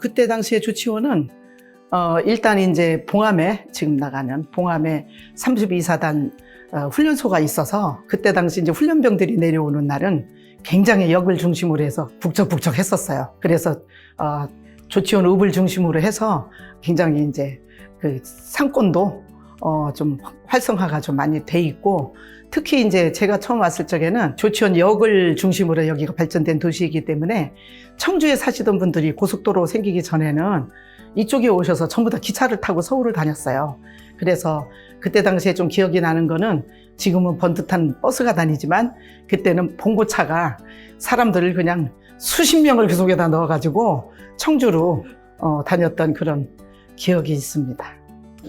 그때 당시에 조치원은 일단 이제 봉암에 지금 나가는 봉암에 32사단 훈련소가 있어서 그때 당시 이제 훈련병들이 내려오는 날은 굉장히 역을 중심으로 해서 북적북적 했었어요. 그래서 조치원 읍을 중심으로 해서 굉장히 이제 그 상권도 좀 활성화가 좀 많이 돼 있고, 특히 이제 제가 처음 왔을 적에는 조치원 역을 중심으로 여기가 발전된 도시이기 때문에 청주에 사시던 분들이 고속도로 생기기 전에는 이쪽에 오셔서 전부 다 기차를 타고 서울을 다녔어요. 그래서 그때 당시에 좀 기억이 나는 거는 지금은 번듯한 버스가 다니지만 그때는 봉고차가 사람들을 그냥 수십 명을 그 속에다 넣어가지고 청주로 다녔던 그런 기억이 있습니다.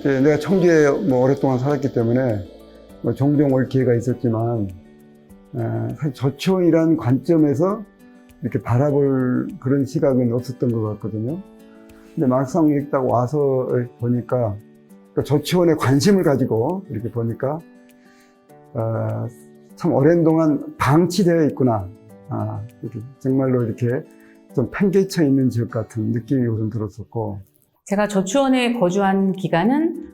네, 내가 청주에 오랫동안 살았기 때문에 종종 올 기회가 있었지만 사실 조치원이라는 관점에서 이렇게 바라볼 그런 시각은 없었던 것 같거든요. 근데 막상 이렇게 딱 와서 보니까 조치원에 관심을 가지고 이렇게 보니까 참 오랜 동안 방치되어 있구나. 이렇게 정말로 이렇게 좀 팽개쳐 있는 지역 같은 느낌이 우선 들었었고. 제가 조치원에 거주한 기간은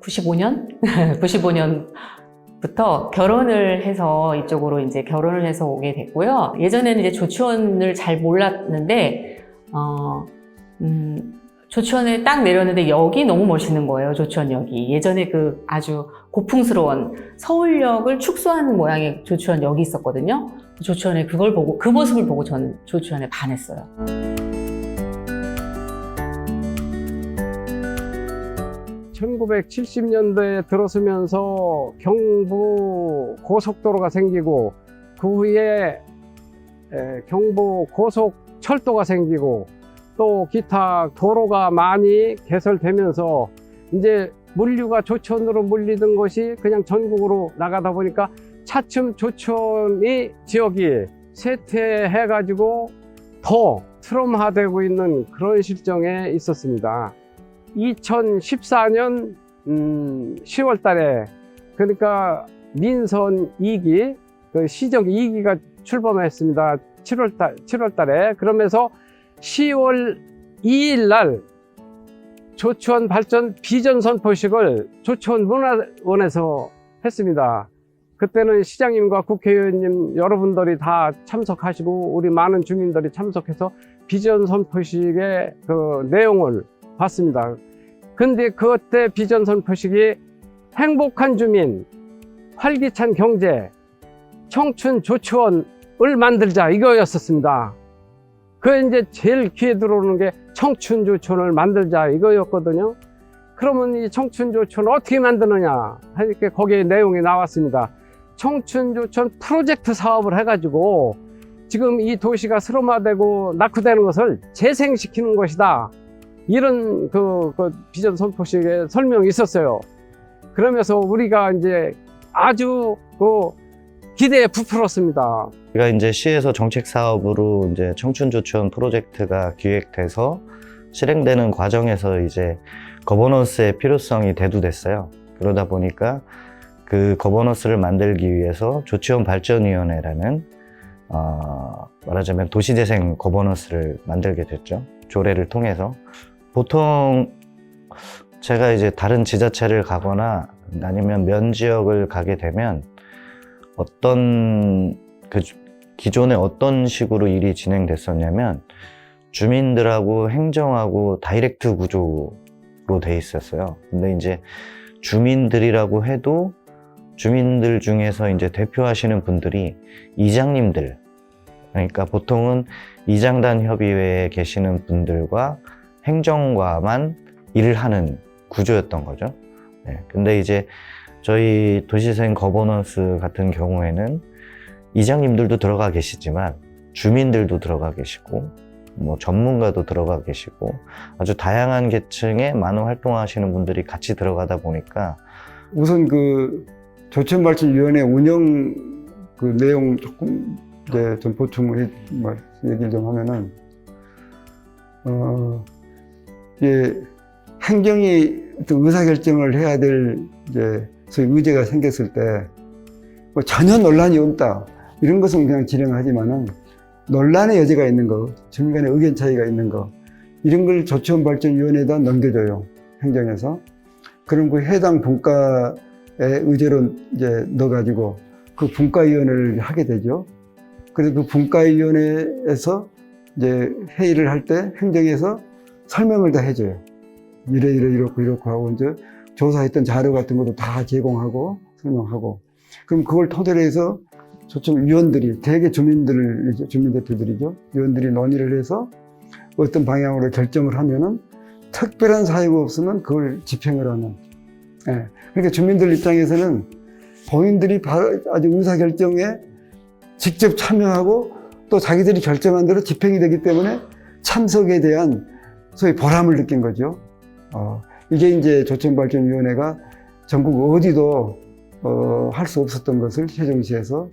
95년? 95년부터 결혼을 해서 이쪽으로 이제 결혼을 해서 오게 됐고요. 예전에는 이제 조치원을 잘 몰랐는데, 조치원에 딱 내렸는데 역이 너무 멋있는 거예요. 조치원역이. 예전에 그 아주 고풍스러운 서울역을 축소하는 모양의 조치원역이 있었거든요. 조치원에 그걸 보고, 그 모습을 보고 저는 조치원에 반했어요. 1970년대에 들어서면서 경부 고속도로가 생기고 그 후에 경부 고속철도가 생기고 또 기타 도로가 많이 개설되면서 이제 물류가 조치원으로 몰리던 것이 그냥 전국으로 나가다 보니까 차츰 조치원이 지역이 쇠퇴해가지고 더 트럼화되고 있는 그런 실정에 있었습니다. 2014년 10월 달에, 그러니까 민선 2기, 그 시정 2기가 출범했습니다. 7월 달에. 그러면서 10월 2일 날 조치원 발전 비전 선포식을 조치원 문화원에서 했습니다. 그때는 시장님과 국회의원님 여러분들이 다 참석하시고 우리 많은 주민들이 참석해서 비전 선포식의 그 내용을 봤습니다. 근데 그때 비전 선포식이 행복한 주민, 활기찬 경제, 청춘 조치원을 만들자 이거였었습니다. 그 이제 제일 귀에 들어오는 게 청춘 조치원을 만들자 이거였거든요. 그러면 이 청춘 조치원을 어떻게 만드느냐 하니까 거기에 내용이 나왔습니다. 청춘 조치원 프로젝트 사업을 해가지고 지금 이 도시가 슬럼화되고 낙후되는 것을 재생시키는 것이다. 이런 그 비전 선포식에 설명이 있었어요. 그러면서 우리가 이제 아주 기대에 부풀었습니다. 우리가 이제 시에서 정책 사업으로 이제 청춘 조치원 프로젝트가 기획돼서 실행되는 과정에서 이제 거버넌스의 필요성이 대두됐어요. 그러다 보니까 그 거버넌스를 만들기 위해서 조치원 발전위원회라는 말하자면 도시재생 거버넌스를 만들게 됐죠. 조례를 통해서. 보통 제가 이제 다른 지자체를 가거나 아니면 면 지역을 가게 되면 기존에 어떤 식으로 일이 진행됐었냐면 주민들하고 행정하고 다이렉트 구조로 돼 있었어요. 근데 이제 주민들이라고 해도 주민들 중에서 이제 대표하시는 분들이 이장님들, 그러니까 보통은 이장단 협의회에 계시는 분들과 행정과만 일을 하는 구조였던 거죠. 네. 근데 이제 저희 도시재생 거버넌스 같은 경우에는 이장님들도 들어가 계시지만 주민들도 들어가 계시고 전문가도 들어가 계시고 아주 다양한 계층의 많은 활동하시는 분들이 같이 들어가다 보니까 우선 그 조치원발전위원회 운영 그 내용 조금 이제 좀 보충을 얘기를 좀 하면은 이게 행정이 어떤 의사결정을 해야 될 이제 소위 의제가 생겼을 때 전혀 논란이 없다 이런 것은 그냥 진행하지만은 논란의 여지가 있는 거, 주민 간의 의견 차이가 있는 거, 이런 걸 저체온발전위원회에다 넘겨줘요. 행정에서. 그럼 그 해당 분과의 의제로 이제 넣어가지고 그 분과위원회를 하게 되죠. 그래서 그 분과위원회에서 이제 회의를 할 때 행정에서 설명을 다 해줘요. 이렇고 하고 이제 조사했던 자료 같은 것도 다 제공하고 설명하고. 그럼 그걸 토대로 해서 저쪽 위원들이 대개 주민대표들이죠. 위원들이 논의를 해서 어떤 방향으로 결정을 하면은 특별한 사유가 없으면 그걸 집행을 하는. 예. 그러니까 주민들 입장에서는 본인들이 아주 의사결정에 직접 참여하고 또 자기들이 결정한 대로 집행이 되기 때문에 참석에 대한 소위 보람을 느낀 거죠. 이게 이제 저체온발전위원회가 전국 어디도 할 수 없었던 것을 세종시에서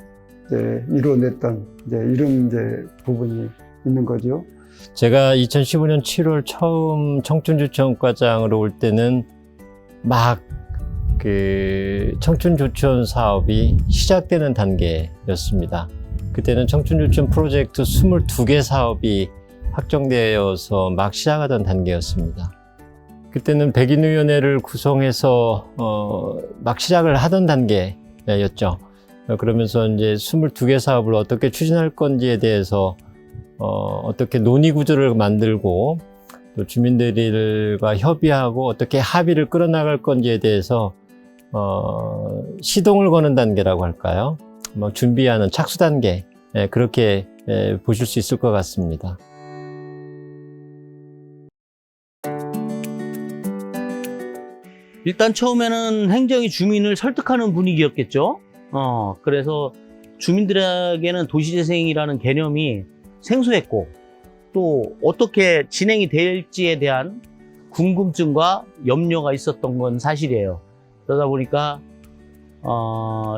이제 이루어냈던 이제 이런 이제 부분이 있는 거죠. 제가 2015년 7월 처음 청춘주천과장으로 올 때는 막 그 청춘조천 사업이 시작되는 단계였습니다. 그때는 청춘조천 프로젝트 22개 사업이 확정되어서 막 시작하던 단계였습니다. 그때는 백인위원회를 구성해서 막 시작을 하던 단계였죠. 그러면서 이제 22개 사업을 어떻게 추진할 건지에 대해서 어떻게 논의 구조를 만들고 또 주민들과 협의하고 어떻게 합의를 끌어나갈 건지에 대해서 시동을 거는 단계라고 할까요? 준비하는 착수 단계, 그렇게 보실 수 있을 것 같습니다. 일단 처음에는 행정이 주민을 설득하는 분위기였겠죠. 그래서 주민들에게는 도시재생이라는 개념이 생소했고 또 어떻게 진행이 될지에 대한 궁금증과 염려가 있었던 건 사실이에요. 그러다 보니까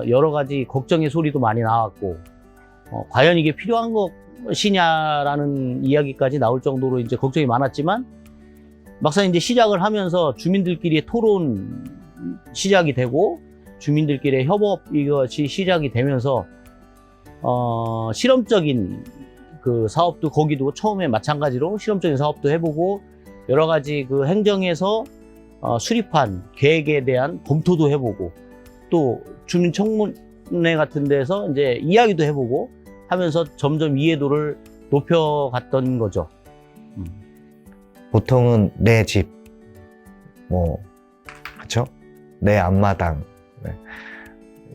여러 가지 걱정의 소리도 많이 나왔고 과연 이게 필요한 것이냐라는 이야기까지 나올 정도로 이제 걱정이 많았지만 막상 이제 시작을 하면서 주민들끼리의 토론 시작이 되고 주민들끼리의 협업 이것이 시작이 되면서 실험적인 그 사업도 거기도 처음에 마찬가지로 실험적인 사업도 해보고 여러 가지 그 행정에서 수립한 계획에 대한 검토도 해보고 또 주민청문회 같은 데서 이제 이야기도 해보고 하면서 점점 이해도를 높여갔던 거죠. 보통은 내 집, 그쵸? 내 앞마당. 네.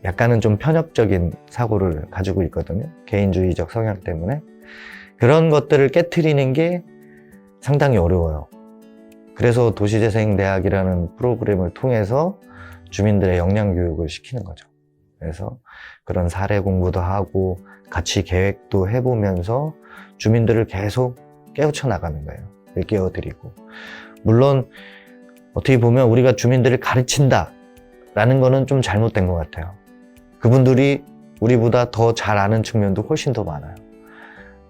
약간은 좀 편협적인 사고를 가지고 있거든요. 개인주의적 성향 때문에. 그런 것들을 깨트리는 게 상당히 어려워요. 그래서 도시재생대학이라는 프로그램을 통해서 주민들의 역량교육을 시키는 거죠. 그래서 그런 사례 공부도 하고 같이 계획도 해보면서 주민들을 계속 깨우쳐 나가는 거예요. 일깨워드리고. 물론 어떻게 보면 우리가 주민들을 가르친다 라는 거는 좀 잘못된 것 같아요. 그분들이 우리보다 더 잘 아는 측면도 훨씬 더 많아요.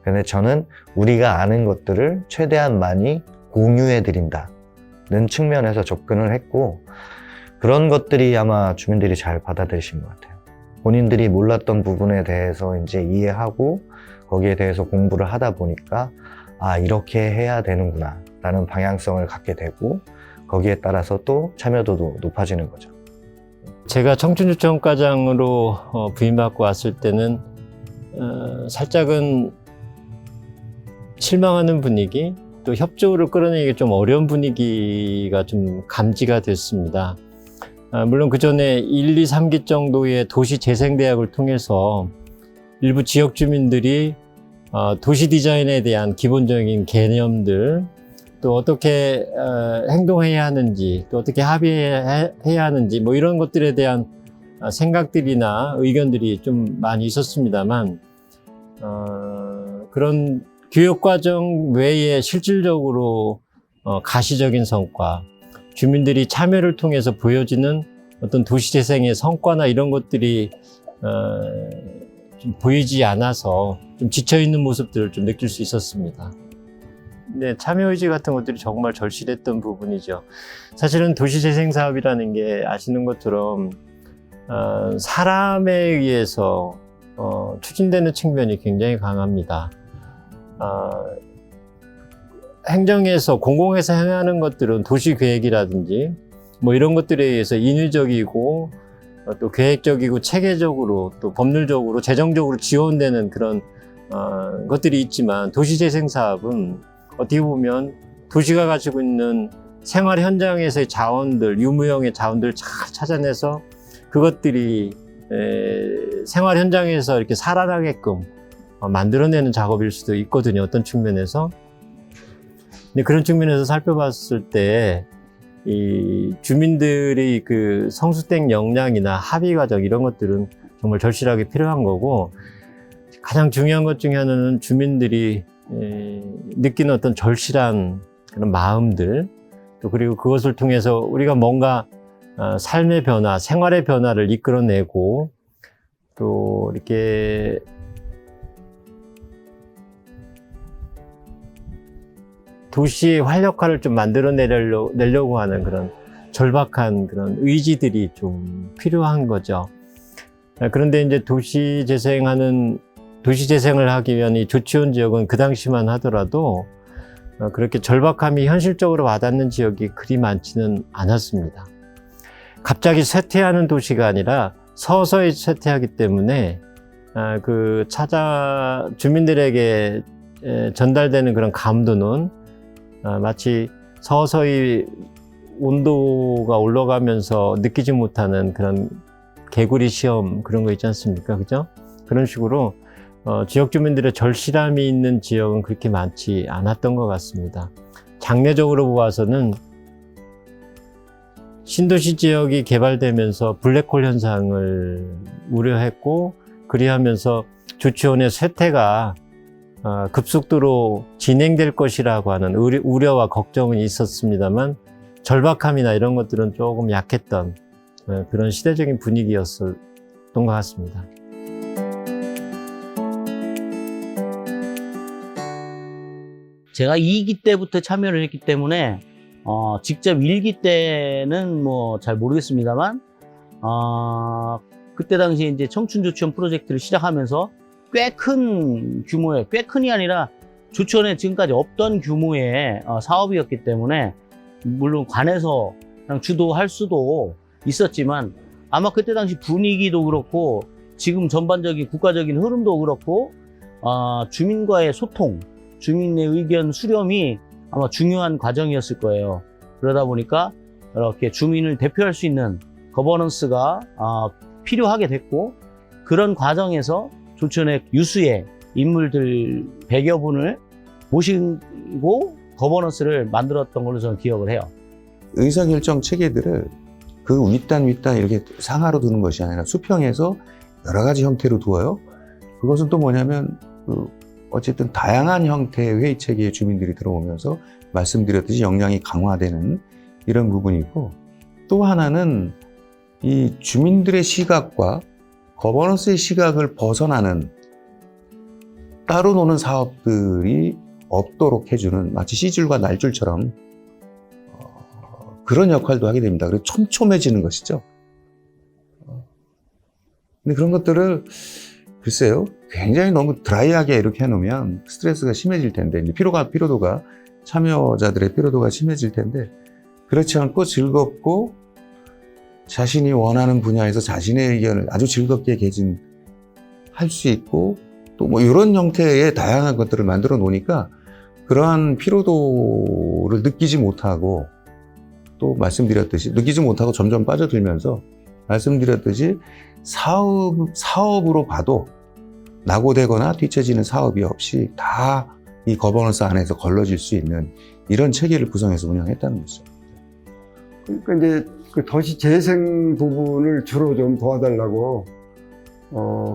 근데 저는 우리가 아는 것들을 최대한 많이 공유해드린다는 측면에서 접근을 했고 그런 것들이 아마 주민들이 잘 받아들이신 것 같아요. 본인들이 몰랐던 부분에 대해서 이제 이해하고 거기에 대해서 공부를 하다 보니까 아, 이렇게 해야 되는구나 라는 방향성을 갖게 되고 거기에 따라서 또 참여도도 높아지는 거죠. 제가 청춘주천과장으로 부임받고 왔을 때는 살짝은 실망하는 분위기, 또 협조를 끌어내기 좀 어려운 분위기가 좀 감지가 됐습니다. 물론 그 전에 1, 2, 3기 정도의 도시재생대학을 통해서 일부 지역 주민들이 도시 디자인에 대한 기본적인 개념들, 또 어떻게 행동해야 하는지, 또 어떻게 합의해야 하는지, 뭐 이런 것들에 대한 생각들이나 의견들이 좀 많이 있었습니다만, 그런 교육과정 외에 실질적으로 가시적인 성과, 주민들이 참여를 통해서 보여지는 어떤 도시재생의 성과나 이런 것들이 좀 보이지 않아서 좀 지쳐있는 모습들을 좀 느낄 수 있었습니다. 네, 참여의지 같은 것들이 정말 절실했던 부분이죠. 사실은 도시재생 사업이라는 게 아시는 것처럼 사람에 의해서 추진되는 측면이 굉장히 강합니다. 행정에서 공공에서 행하는 것들은 도시 계획이라든지 뭐 이런 것들에 의해서 인위적이고 또 계획적이고 체계적으로 또 법률적으로 재정적으로 지원되는 그런 것들이 있지만 도시재생 사업은 어떻게 보면 도시가 가지고 있는 생활 현장에서의 자원들, 유무형의 자원들을 잘 찾아내서 그것들이 생활 현장에서 이렇게 살아나게끔 만들어내는 작업일 수도 있거든요. 어떤 측면에서. 근데 그런 측면에서 살펴봤을 때 이 주민들의 그 성수댁 역량이나 합의 과정 이런 것들은 정말 절실하게 필요한 거고, 가장 중요한 것 중에 하나는 주민들이 느끼는 어떤 절실한 그런 마음들, 또 그리고 그것을 통해서 우리가 뭔가 삶의 변화, 생활의 변화를 이끌어내고 또 이렇게 도시의 활력화를 좀 만들어내려고 하는 그런 절박한 그런 의지들이 좀 필요한 거죠. 그런데 이제 도시 재생을 하기 위한 이 조치원 지역은 그 당시만 하더라도 그렇게 절박함이 현실적으로 와닿는 지역이 그리 많지는 않았습니다. 갑자기 쇠퇴하는 도시가 아니라 서서히 쇠퇴하기 때문에 주민들에게 전달되는 그런 감도는 마치 서서히 온도가 올라가면서 느끼지 못하는 그런 개구리 시험 그런 거 있지 않습니까? 그죠? 그런 식으로 지역 주민들의 절실함이 있는 지역은 그렇게 많지 않았던 것 같습니다. 장래적으로 보아서는 신도시 지역이 개발되면서 블랙홀 현상을 우려했고, 그리하면서 조치원의 쇠퇴가 급속도로 진행될 것이라고 하는 우려와 걱정은 있었습니다만, 절박함이나 이런 것들은 조금 약했던 그런 시대적인 분위기였던 것 같습니다. 제가 2기 때부터 참여를 했기 때문에 직접 1기 때는 뭐 잘 모르겠습니다만 그때 당시에 이제 청춘조치원 프로젝트를 시작하면서 꽤 큰 규모의, 꽤 큰이 아니라 조치원에 지금까지 없던 규모의 사업이었기 때문에, 물론 관에서 그냥 주도할 수도 있었지만 아마 그때 당시 분위기도 그렇고 지금 전반적인 국가적인 흐름도 그렇고 주민과의 소통, 주민의 의견 수렴이 아마 중요한 과정이었을 거예요. 그러다 보니까 이렇게 주민을 대표할 수 있는 거버넌스가 필요하게 됐고, 그런 과정에서 조치원의 유수의 인물들 100여 분을 모시고 거버넌스를 만들었던 걸로 저는 기억을 해요. 의사결정 체계들을 그 윗단 이렇게 상하로 두는 것이 아니라 수평에서 여러 가지 형태로 두어요. 그것은 또 뭐냐면 어쨌든 다양한 형태의 회의 체계에 주민들이 들어오면서 말씀드렸듯이 역량이 강화되는 이런 부분이고, 또 하나는 이 주민들의 시각과 거버넌스의 시각을 벗어나는 따로 노는 사업들이 없도록 해주는, 마치 씨줄과 날줄처럼 그런 역할도 하게 됩니다. 그리고 촘촘해지는 것이죠. 근데 그런 것들을 글쎄요, 굉장히 너무 드라이하게 이렇게 해놓으면 스트레스가 심해질 텐데, 이제 피로도가, 참여자들의 피로도가 심해질 텐데, 그렇지 않고 즐겁고 자신이 원하는 분야에서 자신의 의견을 아주 즐겁게 개진할 수 있고, 또 뭐 이런 형태의 다양한 것들을 만들어 놓으니까 그러한 피로도를 느끼지 못하고, 또 말씀드렸듯이 느끼지 못하고 점점 빠져들면서 말씀드렸듯이 사업으로 봐도 낙오되거나 뒤처지는 사업이 없이 다 이 거버넌스 안에서 걸러질 수 있는 이런 체계를 구성해서 운영했다는 거죠. 그러니까 이제 그 도시 재생 부분을 주로 좀 도와달라고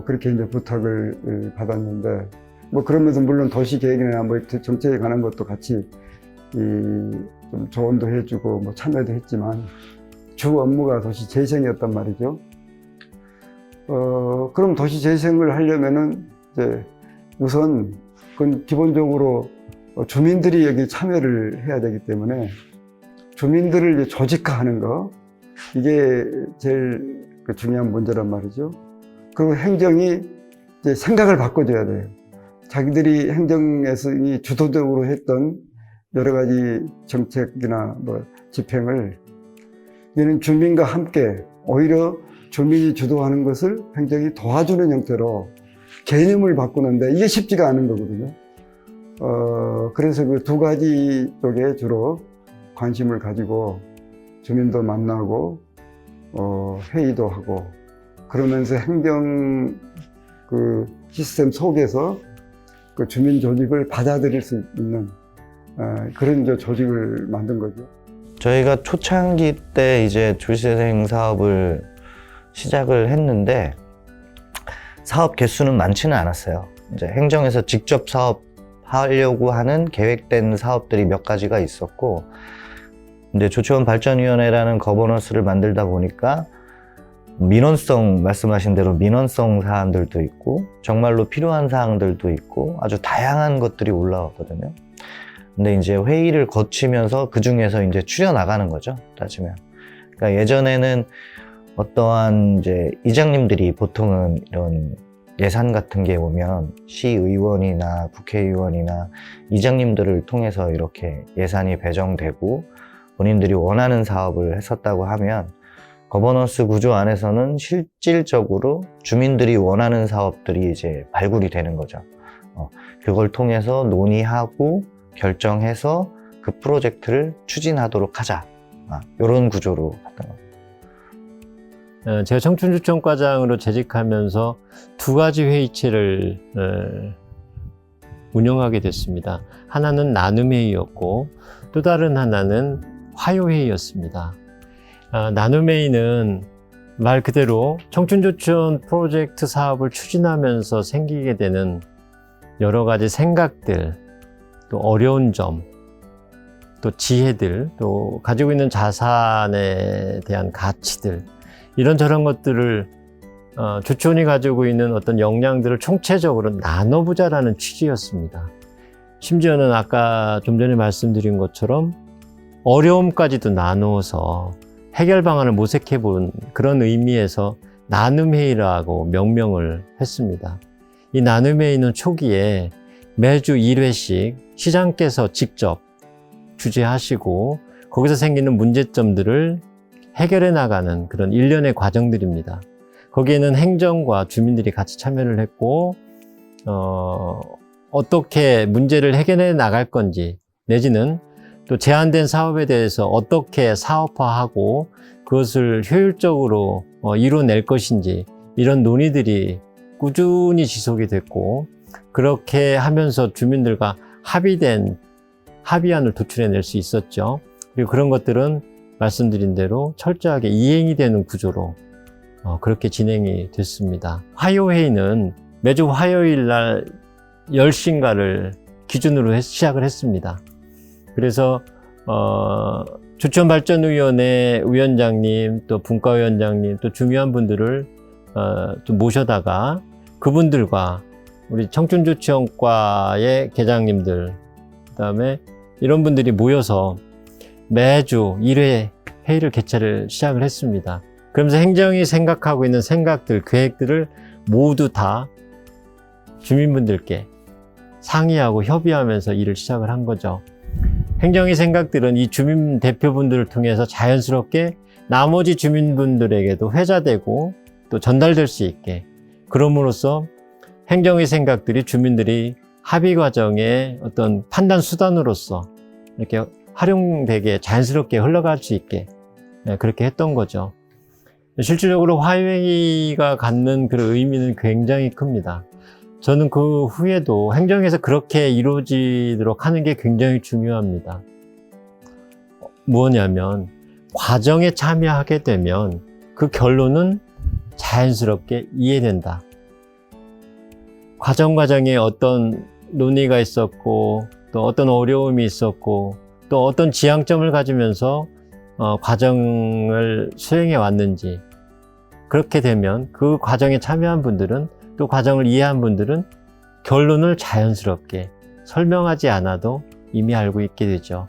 그렇게 이제 부탁을 받았는데, 뭐 그러면서 물론 도시 계획이나 뭐 정책에 관한 것도 같이 좀 조언도 해주고 뭐 참여도 했지만 주 업무가 도시 재생이었단 말이죠. 그럼 도시 재생을 하려면은 이제 우선 그건 기본적으로 주민들이 여기 참여를 해야 되기 때문에 주민들을 이제 조직화하는 거, 이게 제일 중요한 문제란 말이죠. 그리고 행정이 이제 생각을 바꿔줘야 돼요. 자기들이 행정에서 주도적으로 했던 여러 가지 정책이나 뭐 집행을 이는 주민과 함께 오히려 주민이 주도하는 것을 행정이 도와주는 형태로 개념을 바꾸는데 이게 쉽지가 않은 거거든요. 그래서 그 두 가지 쪽에 주로 관심을 가지고 주민도 만나고 회의도 하고 그러면서 행정 그 시스템 속에서 그 주민 조직을 받아들일 수 있는 그런 이제 조직을 만든 거죠. 저희가 초창기 때 이제 조시재생 사업을 시작을 했는데 사업 개수는 많지는 않았어요. 이제 행정에서 직접 사업하려고 하는 계획된 사업들이 몇 가지가 있었고, 이제 조치원 발전위원회라는 거버넌스를 만들다 보니까 민원성, 말씀하신 대로 민원성 사안들도 있고 정말로 필요한 사항들도 있고 아주 다양한 것들이 올라왔거든요. 근데 이제 회의를 거치면서 그 중에서 이제 추려 나가는 거죠, 따지면. 그러니까 예전에는 어떠한 이제 이장님들이 보통은 이런 예산 같은 게 오면 시의원이나 국회의원이나 이장님들을 통해서 이렇게 예산이 배정되고 본인들이 원하는 사업을 했었다고 하면 거버넌스 구조 안에서는 실질적으로 주민들이 원하는 사업들이 이제 발굴이 되는 거죠. 그걸 통해서 논의하고 결정해서 그 프로젝트를 추진하도록 하자. 이런 구조로 갔던 겁니다. 제가 청춘주청과장으로 재직하면서 두 가지 회의체를 운영하게 됐습니다. 하나는 나눔회의였고 또 다른 하나는 화요회의였습니다. 나눔회의는 말 그대로 청춘조천 프로젝트 사업을 추진하면서 생기게 되는 여러 가지 생각들, 또 어려운 점, 또 지혜들, 또 가지고 있는 자산에 대한 가치들, 이런저런 것들을 조치원이 가지고 있는 어떤 역량들을 총체적으로 나눠보자라는 취지였습니다. 심지어는 아까 좀 전에 말씀드린 것처럼 어려움까지도 나누어서 해결 방안을 모색해 본 그런 의미에서 나눔회의라고 명명을 했습니다. 이 나눔회의는 초기에 매주 1회씩 시장께서 직접 주재하시고 거기서 생기는 문제점들을 해결해 나가는 그런 일련의 과정들입니다. 거기에는 행정과 주민들이 같이 참여를 했고 어떻게 문제를 해결해 나갈 건지 내지는 또 제한된 사업에 대해서 어떻게 사업화하고 그것을 효율적으로 이뤄낼 것인지 이런 논의들이 꾸준히 지속이 됐고 그렇게 하면서 주민들과 합의된 합의안을 도출해낼 수 있었죠. 그리고 그런 것들은 말씀드린 대로 철저하게 이행이 되는 구조로 그렇게 진행이 됐습니다. 화요회의는 매주 화요일 날 10시인가를 기준으로 시작을 했습니다. 그래서 조치원발전위원회 위원장님, 또 분과위원장님, 또 중요한 분들을 좀 모셔다가 그분들과 우리 청춘조치원과의 계장님들, 그다음에 이런 분들이 모여서 매주 1회 회의를 개최를 시작을 했습니다. 그러면서 행정이 생각하고 있는 생각들, 계획들을 모두 다 주민분들께 상의하고 협의하면서 일을 시작을 한 거죠. 행정의 생각들은 이 주민 대표분들을 통해서 자연스럽게 나머지 주민분들에게도 회자되고 또 전달될 수 있게 그럼으로써 행정의 생각들이 주민들이 합의 과정의 어떤 판단 수단으로서 이렇게 활용되게 자연스럽게 흘러갈 수 있게 그렇게 했던 거죠. 실질적으로 화요회의가 갖는 그 의미는 굉장히 큽니다. 저는 그 후에도 행정에서 그렇게 이루어지도록 하는 게 굉장히 중요합니다. 뭐냐면 과정에 참여하게 되면 그 결론은 자연스럽게 이해된다. 과정에 어떤 논의가 있었고 또 어떤 어려움이 있었고 또 어떤 지향점을 가지면서 과정을 수행해 왔는지 그렇게 되면 그 과정에 참여한 분들은 또 과정을 이해한 분들은 결론을 자연스럽게 설명하지 않아도 이미 알고 있게 되죠.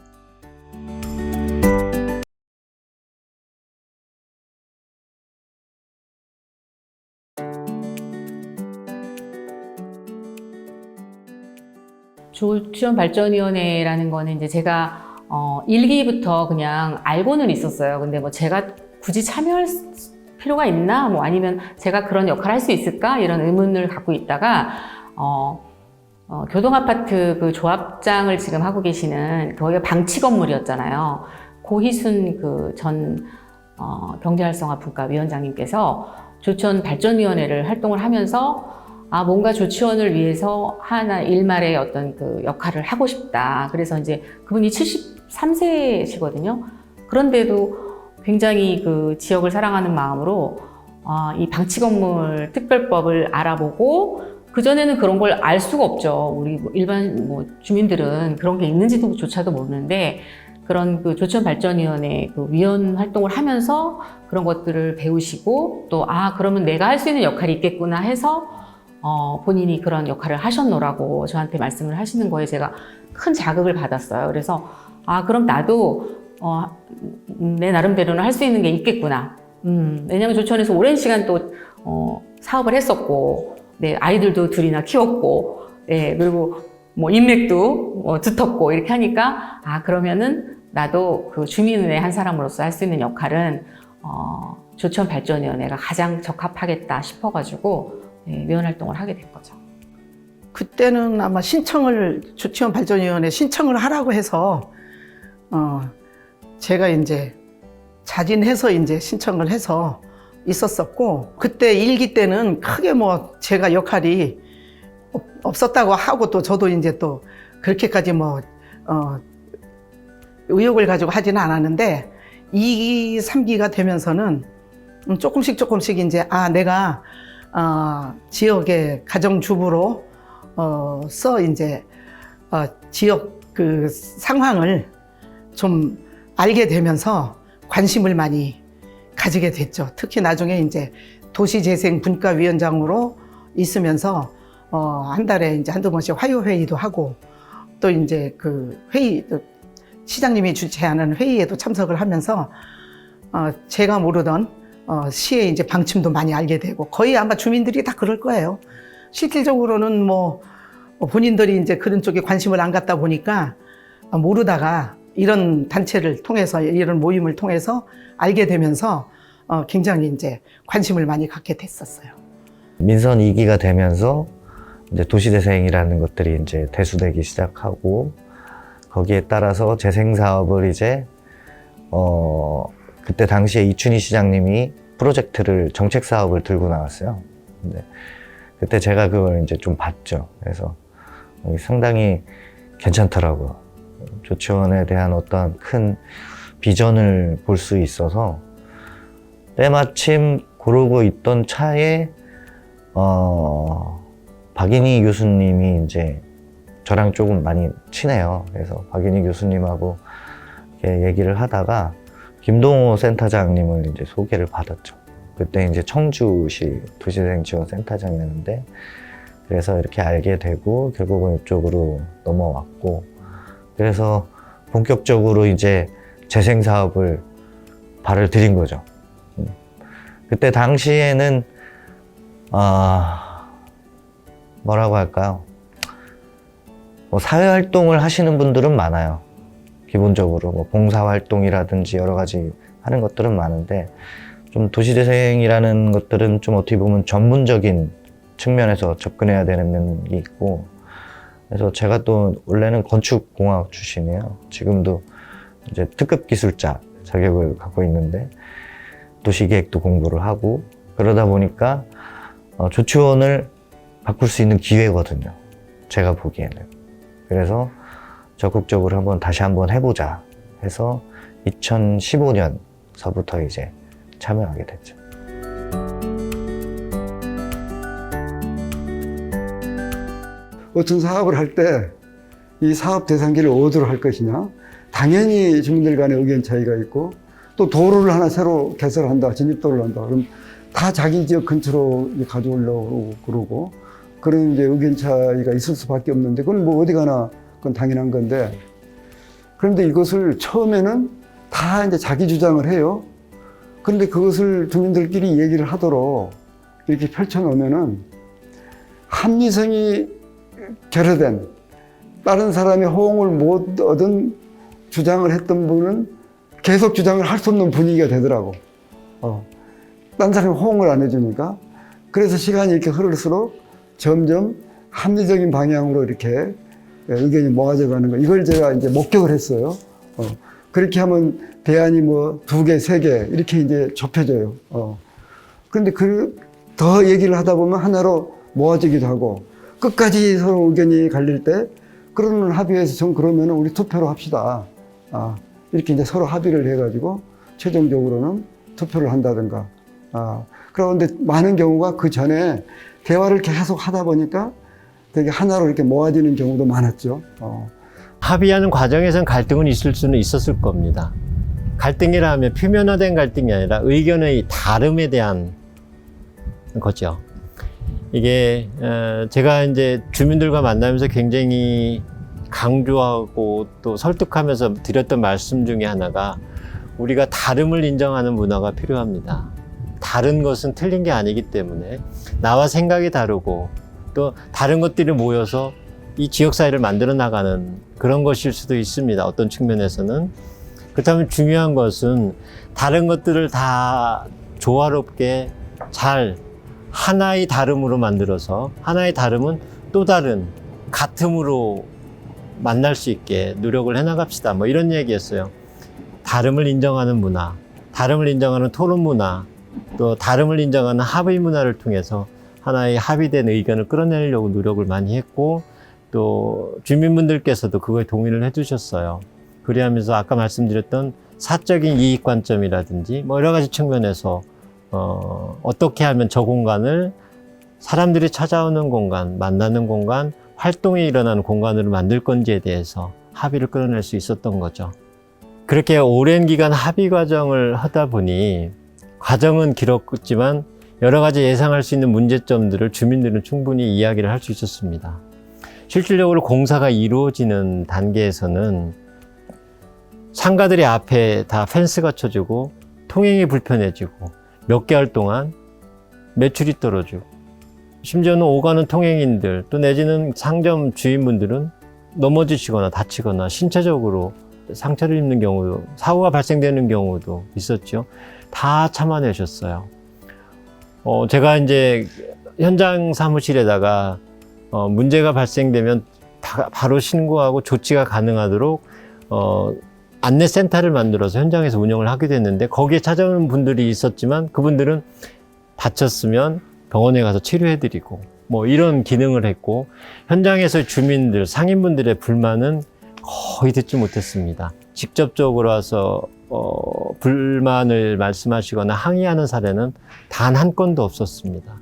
조치원발전위원회라는 거는 이제 제가 1기부터 그냥 알고는 있었어요. 근데 뭐 제가 굳이 참여할 필요가 있나? 뭐 아니면 제가 그런 역할을 할 수 있을까? 이런 의문을 갖고 있다가 교동아파트 그 조합장을 지금 하고 계시는 거기가 방치 건물이었잖아요. 고희순 그 전 경제활성화 분과위원장님께서 조치원발전위원회를 활동을 하면서 뭔가 조치원을 위해서 하나 일말의 어떤 그 역할을 하고 싶다. 그래서 이제 그분이 73세시거든요. 그런데도 굉장히 그 지역을 사랑하는 마음으로 이 방치 건물 특별법을 알아보고 그전에는 그런 걸 알 수가 없죠. 우리 일반 주민들은 그런 게 있는지조차도 모르는데 그런 그 조치원발전위원회 그 위원 활동을 하면서 그런 것들을 배우시고 또 그러면 내가 할 수 있는 역할이 있겠구나 해서 본인이 그런 역할을 하셨노라고 저한테 말씀을 하시는 거에 제가 큰 자극을 받았어요. 그래서 그럼 나도 내 나름대로는 할 수 있는 게 있겠구나. 왜냐하면 조치원에서 오랜 시간 또 사업을 했었고, 네, 아이들도 둘이나 키웠고, 네, 그리고 뭐 인맥도 두텁고 이렇게 하니까 그러면은 나도 그 주민의 한 사람으로서 할 수 있는 역할은 조치원발전위원회가 가장 적합하겠다 싶어가지고 위원 활동을 하게 된 거죠. 그때는 아마 조치원발전위원회 신청을 하라고 해서 제가 이제 자진해서 이제 신청을 해서 있었었고, 그때 1기 때는 크게 뭐 제가 역할이 없었다고 하고 또 저도 이제 또 그렇게까지 의욕을 가지고 하지는 않았는데 2기, 3기가 되면서는 조금씩 이제 내가 지역의 가정주부로 이제 지역 그 상황을 좀 알게 되면서 관심을 많이 가지게 됐죠. 특히 나중에 이제 도시재생분과위원장으로 있으면서 한 달에 이제 한두 번씩 화요회의도 하고 또 이제 그 시장님이 주최하는 회의에도 참석을 하면서 제가 모르던 시의 이제 방침도 많이 알게 되고 거의 아마 주민들이 다 그럴 거예요. 실질적으로는 본인들이 이제 그런 쪽에 관심을 안 갖다 보니까 모르다가 이런 단체를 통해서 이런 모임을 통해서 알게 되면서 굉장히 이제 관심을 많이 갖게 됐었어요. 민선 2기가 되면서 이제 도시재생이라는 것들이 이제 대수되기 시작하고 거기에 따라서 재생 사업을 이제 그때 당시에 이춘희 시장님이 프로젝트를 정책 사업을 들고 나왔어요. 근데 그때 제가 그걸 이제 좀 봤죠. 그래서 상당히 괜찮더라고요. 조치원에 대한 어떤 큰 비전을 볼 수 있어서 때마침 고르고 있던 차에 박인희 교수님이 이제 저랑 조금 많이 친해요. 그래서 박인희 교수님하고 이렇게 얘기를 하다가 김동호 센터장님을 이제 소개를 받았죠. 그때 이제 청주시 도시재생지원센터장이었는데 그래서 이렇게 알게 되고 결국은 이쪽으로 넘어왔고 그래서 본격적으로 이제 재생 사업을 발을 들인 거죠. 그때 당시에는 뭐라고 할까요? 사회활동을 하시는 분들은 많아요. 기본적으로 봉사활동이라든지 여러 가지 하는 것들은 많은데 좀 도시재생이라는 것들은 좀 어떻게 보면 전문적인 측면에서 접근해야 되는 면이 있고 그래서 제가 또 원래는 건축공학 출신이에요. 지금도 이제 특급 기술자 자격을 갖고 있는데 도시계획도 공부를 하고 그러다 보니까 조치원을 바꿀 수 있는 기회거든요. 제가 보기에는. 그래서 적극적으로 다시 한번 해보자 해서 2015년서부터 이제 참여하게 됐죠. 어떤 사업을 할 때 이 사업 대상지를 어디로 할 것이냐, 당연히 주민들 간의 의견 차이가 있고 또 도로를 하나 새로 개설한다, 진입도로를 한다. 그럼 다 자기 지역 근처로 가져오려고 그러고 그런 이제 의견 차이가 있을 수밖에 없는데 그건 어디 가나 그건 당연한 건데 그런데 이것을 처음에는 다 이제 자기 주장을 해요. 그런데 그것을 주민들끼리 얘기를 하도록 이렇게 펼쳐놓으면은 합리성이 결여된 다른 사람이 호응을 못 얻은 주장을 했던 분은 계속 주장을 할 수 없는 분위기가 되더라고. 다른 사람이 호응을 안 해주니까. 그래서 시간이 이렇게 흐를수록 점점 합리적인 방향으로 이렇게 의견이 모아져 가는 거. 이걸 제가 이제 목격을 했어요. 그렇게 하면 대안이 뭐 2개, 3개 이렇게 이제 좁혀져요. 그런데 더 얘기를 하다 보면 하나로 모아지기도 하고 끝까지 서로 의견이 갈릴 때 그러는 합의에서 전 그러면 우리 투표로 합시다. 이렇게 이제 서로 합의를 해가지고 최종적으로는 투표를 한다든가. 그런데 많은 경우가 그 전에 대화를 계속 하다 보니까 되게 하나로 이렇게 모아지는 경우도 많았죠. 합의하는 과정에서는 갈등은 있을 수는 있었을 겁니다. 갈등이라 하면 표면화된 갈등이 아니라 의견의 다름에 대한 거죠. 이게 제가 이제 주민들과 만나면서 굉장히 강조하고 또 설득하면서 드렸던 말씀 중에 하나가 우리가 다름을 인정하는 문화가 필요합니다. 다른 것은 틀린 게 아니기 때문에 나와 생각이 다르고 또 다른 것들이 모여서 이 지역 사회를 만들어 나가는 그런 것일 수도 있습니다. 어떤 측면에서는. 그렇다면 중요한 것은 다른 것들을 다 조화롭게 잘 하나의 다름으로 만들어서 하나의 다름은 또 다른 같음으로 만날 수 있게 노력을 해나갑시다. 뭐 이런 얘기였어요. 다름을 인정하는 문화, 다름을 인정하는 토론 문화, 또 다름을 인정하는 합의 문화를 통해서 하나의 합의된 의견을 끌어내려고 노력을 많이 했고 또 주민분들께서도 그거에 동의를 해주셨어요. 그리하면서 아까 말씀드렸던 사적인 이익 관점이라든지 뭐 여러 가지 측면에서 어떻게 하면 저 공간을 사람들이 찾아오는 공간, 만나는 공간, 활동이 일어나는 공간으로 만들 건지에 대해서 합의를 끌어낼 수 있었던 거죠. 그렇게 오랜 기간 합의 과정을 하다 보니 과정은 길었지만 여러 가지 예상할 수 있는 문제점들을 주민들은 충분히 이야기를 할 수 있었습니다. 실질적으로 공사가 이루어지는 단계에서는 상가들의 앞에 다 펜스가 쳐지고 통행이 불편해지고 몇 개월 동안 매출이 떨어지고 심지어는 오가는 통행인들 또 내지는 상점 주인분들은 넘어지시거나 다치거나 신체적으로 상처를 입는 경우도 사고가 발생되는 경우도 있었죠. 다 참아내셨어요. 제가 이제 현장 사무실에다가 문제가 발생되면 바로 신고하고 조치가 가능하도록 안내센터를 만들어서 현장에서 운영을 하게 됐는데 거기에 찾아오는 분들이 있었지만 그분들은 다쳤으면 병원에 가서 치료해드리고 뭐 이런 기능을 했고 현장에서 주민들, 상인분들의 불만은 거의 듣지 못했습니다. 직접적으로 와서 불만을 말씀하시거나 항의하는 사례는 단 한 건도 없었습니다.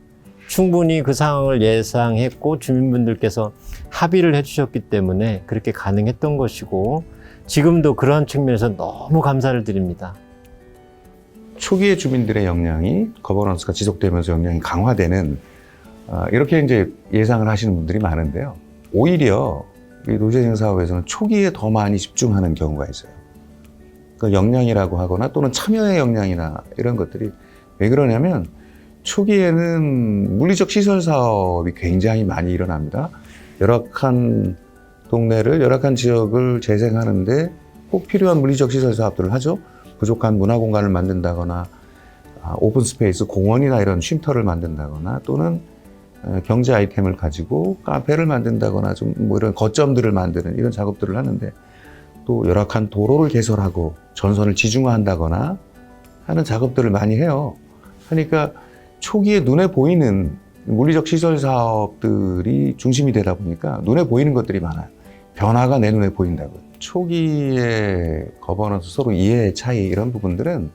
충분히 그 상황을 예상했고 주민분들께서 합의를 해주셨기 때문에 그렇게 가능했던 것이고 지금도 그러한 측면에서 너무 감사를 드립니다. 초기에 주민들의 역량이 거버넌스가 지속되면서 역량이 강화되는 이렇게 이제 예상을 하시는 분들이 많은데요. 오히려 이 노재생 사업에서는 초기에 더 많이 집중하는 경우가 있어요. 그 역량이라고 하거나 또는 참여의 역량이나 이런 것들이 왜 그러냐면 초기에는 물리적 시설 사업이 굉장히 많이 일어납니다. 열악한 동네를, 열악한 지역을 재생하는데 꼭 필요한 물리적 시설 사업들을 하죠. 부족한 문화 공간을 만든다거나 오픈 스페이스, 공원이나 이런 쉼터를 만든다거나 또는 경제 아이템을 가지고 카페를 만든다거나 좀 뭐 이런 거점들을 만드는 이런 작업들을 하는데 또 열악한 도로를 개설하고 전선을 지중화한다거나 하는 작업들을 많이 해요. 그러니까 초기에 눈에 보이는 물리적 시설 사업들이 중심이 되다 보니까 눈에 보이는 것들이 많아요. 변화가 내 눈에 보인다고요. 초기에 거버넌스 서로 이해의 차이 이런 부분들은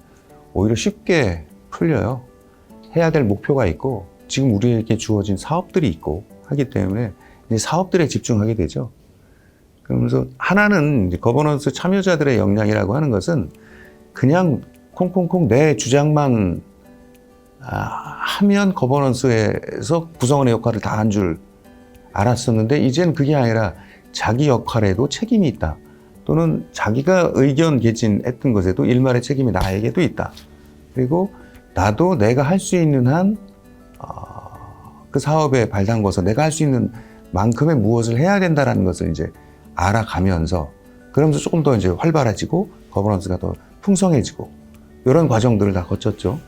오히려 쉽게 풀려요. 해야 될 목표가 있고 지금 우리에게 주어진 사업들이 있고 하기 때문에 이제 사업들에 집중하게 되죠. 그러면서 하나는 이제 거버넌스 참여자들의 역량이라고 하는 것은 그냥 콩콩콩 내 주장만 하면 거버넌스에서 구성원의 역할을 다 한 줄 알았었는데 이제는 그게 아니라 자기 역할에도 책임이 있다. 또는 자기가 의견 개진했던 것에도 일말의 책임이 나에게도 있다. 그리고 나도 내가 할 수 있는 한 그 사업에 발담궈서 내가 할 수 있는 만큼의 무엇을 해야 된다는 것을 이제 알아가면서 그러면서 조금 더 이제 활발해지고 거버넌스가 더 풍성해지고 이런 과정들을 다 거쳤죠.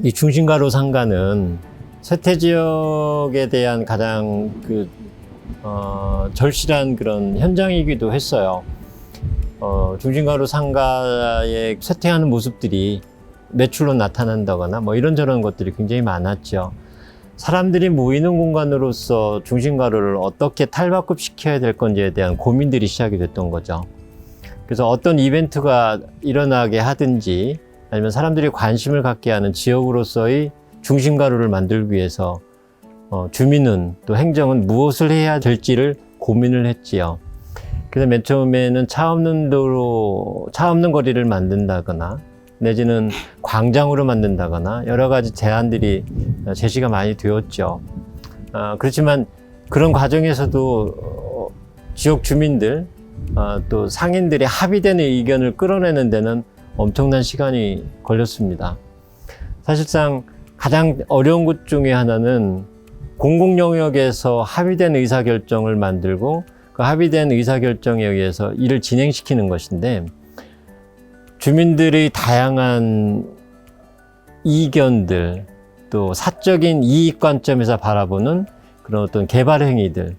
이 중심가로 상가는 쇠퇴 지역에 대한 가장 절실한 그런 현장이기도 했어요. 중심가로 상가에 쇠퇴하는 모습들이 매출로 나타난다거나 뭐 이런저런 것들이 굉장히 많았죠. 사람들이 모이는 공간으로서 중심가로를 어떻게 탈바꿈시켜야 될 건지에 대한 고민들이 시작이 됐던 거죠. 그래서 어떤 이벤트가 일어나게 하든지 아니면 사람들이 관심을 갖게 하는 지역으로서의 중심가로를 만들기 위해서 주민은 또 행정은 무엇을 해야 될지를 고민을 했지요. 그래서 맨 처음에는 차 없는 거리를 만든다거나 내지는 광장으로 만든다거나 여러 가지 제안들이 제시가 많이 되었죠. 그렇지만 그런 과정에서도 지역 주민들 또 상인들의 합의된 의견을 끌어내는 데는 엄청난 시간이 걸렸습니다. 사실상 가장 어려운 것 중에 하나는 공공영역에서 합의된 의사결정을 만들고 그 합의된 의사결정에 의해서 일을 진행시키는 것인데 주민들의 다양한 이견들 또 사적인 이익 관점에서 바라보는 그런 어떤 개발 행위들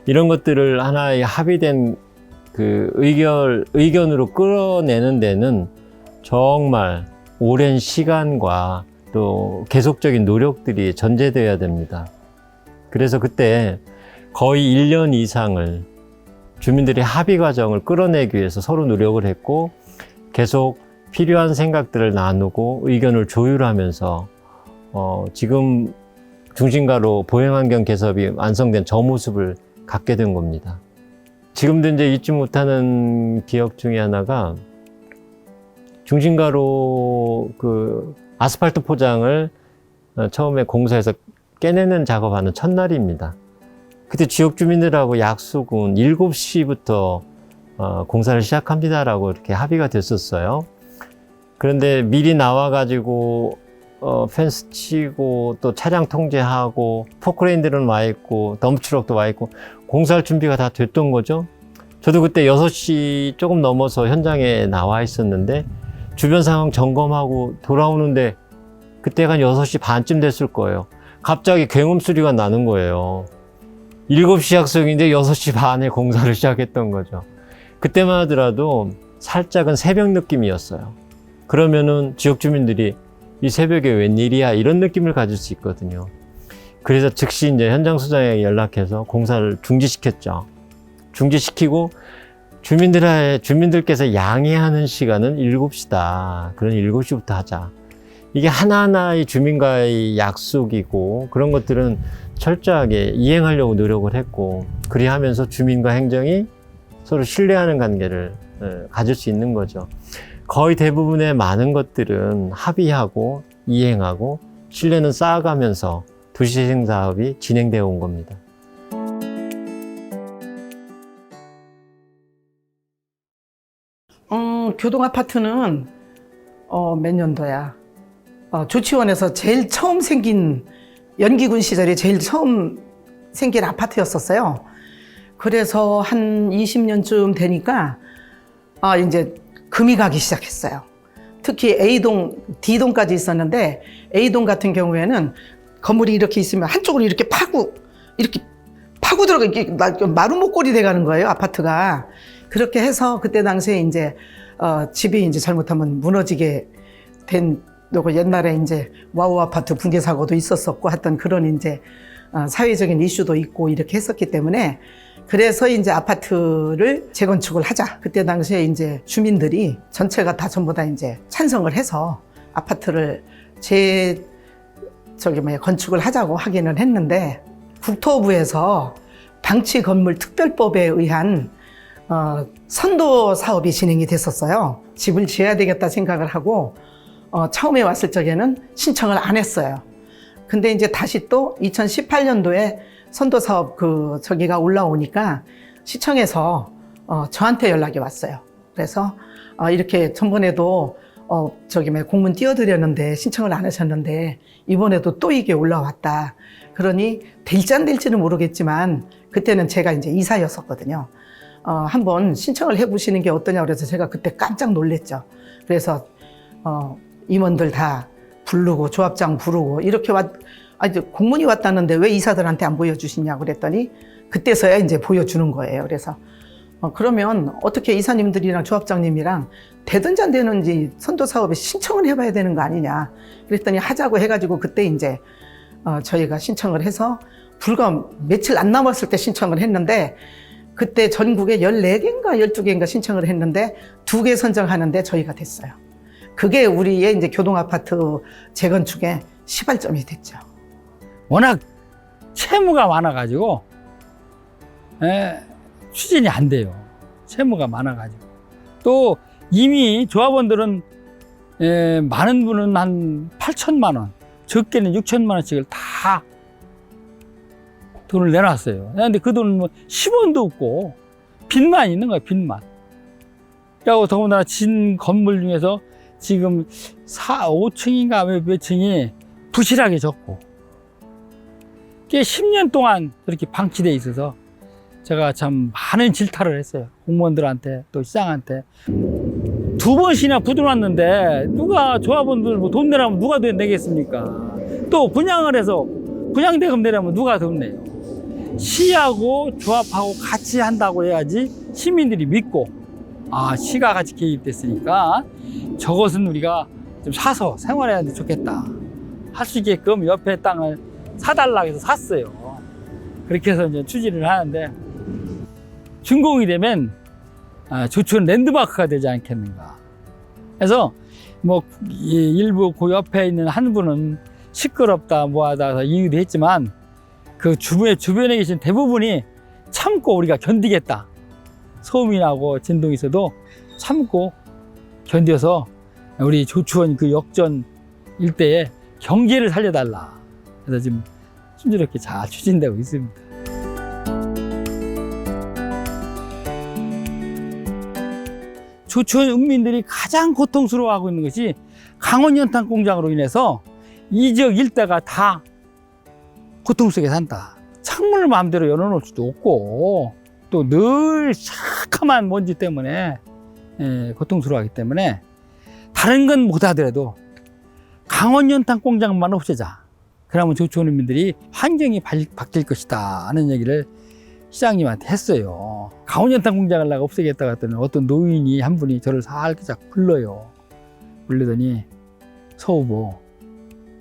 이런 것들을 하나의 합의된 그 의견으로 끌어내는 데는 정말 오랜 시간과 또 계속적인 노력들이 전제되어야 됩니다. 그래서 그때 거의 1년 이상을 주민들의 합의 과정을 끌어내기 위해서 서로 노력을 했고 계속 필요한 생각들을 나누고 의견을 조율하면서 지금 중심가로 보행환경 개섭이 완성된 저 모습을 갖게 된 겁니다. 지금도 이제 잊지 못하는 기억 중에 하나가 중심가로 그 아스팔트 포장을 처음에 공사해서 깨내는 작업하는 첫날입니다. 그때 지역 주민들하고 약속은 7시부터 공사를 시작합니다라고 이렇게 합의가 됐었어요. 그런데 미리 나와가지고 펜스 치고 또 차량 통제하고 포크레인들은 와 있고 덤프트럭도 와 있고 공사할 준비가 다 됐던 거죠. 저도 그때 6시 조금 넘어서 현장에 나와 있었는데 주변 상황 점검하고 돌아오는데 그때가 한 6시 반쯤 됐을 거예요. 갑자기 굉음 소리가 나는 거예요. 7시 약속인데 6시 반에 공사를 시작했던 거죠. 그때만 하더라도 살짝은 새벽 느낌이었어요. 그러면은 지역 주민들이 이 새벽에 웬일이야 이런 느낌을 가질 수 있거든요. 그래서 즉시 이제 현장 소장에게 연락해서 공사를 중지시켰죠. 중지시키고 주민들께서 양해하는 시간은 7시다. 그런 7시부터 하자. 이게 하나하나의 주민과의 약속이고 그런 것들은 철저하게 이행하려고 노력을 했고 그리하면서 주민과 행정이 서로 신뢰하는 관계를 가질 수 있는 거죠. 거의 대부분의 많은 것들은 합의하고 이행하고 신뢰는 쌓아가면서 도시재생 사업이 진행되어 온 겁니다. 교동아파트는 몇 년도야? 조치원에서 제일 처음 생긴 연기군 시절에 제일 처음 생긴 아파트였었어요. 그래서 한 20년쯤 되니까 이제 금이 가기 시작했어요. 특히 A동, D동까지 있었는데 A동 같은 경우에는 건물이 이렇게 있으면 한쪽으로 이렇게 파고 들어가 이렇게 마루목골이 돼가는 거예요, 아파트가. 그렇게 해서 그때 당시에 이제 집이 이제 잘못하면 무너지게 된 또 옛날에 이제 와우 아파트 붕괴 사고도 있었었고 하여튼 그런 이제 사회적인 이슈도 있고 이렇게 했었기 때문에 그래서 이제 아파트를 재건축을 하자. 그때 당시에 이제 주민들이 전체가 다 전부 다 이제 찬성을 해서 아파트를 건축을 하자고 하기는 했는데 국토부에서 방치 건물 특별법에 의한 선도 사업이 진행이 됐었어요. 집을 지어야 되겠다 생각을 하고 처음에 왔을 적에는 신청을 안 했어요. 근데 이제 다시 또 2018년도에 선도 사업 저기가 올라오니까 시청에서 저한테 연락이 왔어요. 그래서 이렇게 전번에도 공문 띄워드렸는데 신청을 안 하셨는데 이번에도 또 이게 올라왔다. 그러니 될지 안 될지는 모르겠지만 그때는 제가 이제 이사였었거든요. 한번 신청을 해보시는 게 어떠냐 그래서 제가 그때 깜짝 놀랐죠. 그래서 임원들 다 부르고 조합장 부르고 이렇게 이제 공문이 왔다는데 왜 이사들한테 안 보여주시냐고 그랬더니 그때서야 이제 보여주는 거예요. 그래서 그러면 어떻게 이사님들이랑 조합장님이랑 되든지 안 되는지 선도 사업에 신청을 해봐야 되는 거 아니냐. 그랬더니 하자고 해가지고 그때 이제 저희가 신청을 해서 불과 며칠 안 남았을 때 신청을 했는데 그때 전국에 14개인가 12개인가 신청을 했는데 2개 선정하는데 저희가 됐어요. 그게 우리의 이제 교동아파트 재건축의 시발점이 됐죠. 워낙 채무가 많아가지고 추진이 안 돼요. 채무가 많아가지고. 또 이미 조합원들은 많은 분은 한 8천만 원, 적게는 6천만 원씩을 다 돈을 내놨어요. 근데 그 돈은 뭐 10원도 없고 빚만 있는 거예요, 빚만. 그리고 더군다나 진 건물 중에서 지금 5층인가 몇 층이 부실하게 졌고 꽤 10년 동안 그렇게 방치돼 있어서 제가 참 많은 질타를 했어요. 공무원들한테 또 시장한테. 2번씩이나 부들어왔는데 누가 조합원들 뭐 돈 내라면 누가 돈 내겠습니까? 또 분양을 해서 분양대금 내라면 누가 돈 내요? 시하고 조합하고 같이 한다고 해야지 시민들이 믿고 시가 같이 개입됐으니까 저것은 우리가 좀 사서 생활해야 좋겠다 할 수 있게끔 옆에 땅을 사달라고 해서 샀어요. 그렇게 해서 이제 추진을 하는데 준공이 되면 조촌 랜드마크가 되지 않겠는가. 그래서 뭐 일부 그 옆에 있는 한 분은 시끄럽다 뭐하다 이유도 했지만 그 주변에 계신 대부분이 참고 우리가 견디겠다. 소음이 나고 진동이 있어도 참고 견뎌서 우리 조추원 그 역전 일대에 경계를 살려달라. 그래서 지금 순조롭게 잘 추진되고 있습니다. 조추원 은민들이 가장 고통스러워하고 있는 것이 강원 연탄 공장으로 인해서 이 지역 일대가 다 고통 속에 산다. 창문을 마음대로 열어놓을 수도 없고 또 늘 새카만 먼지 때문에 고통스러워하기 때문에 다른 건 못하더라도 강원 연탄 공장만 없애자. 그러면 조촌민들이 환경이 바뀔 것이다 하는 얘기를 시장님한테 했어요. 강원 연탄 공장을 내가 없애겠다고 했더니 어떤 노인이 한 분이 저를 살짝 불러요. 불러더니 서 후보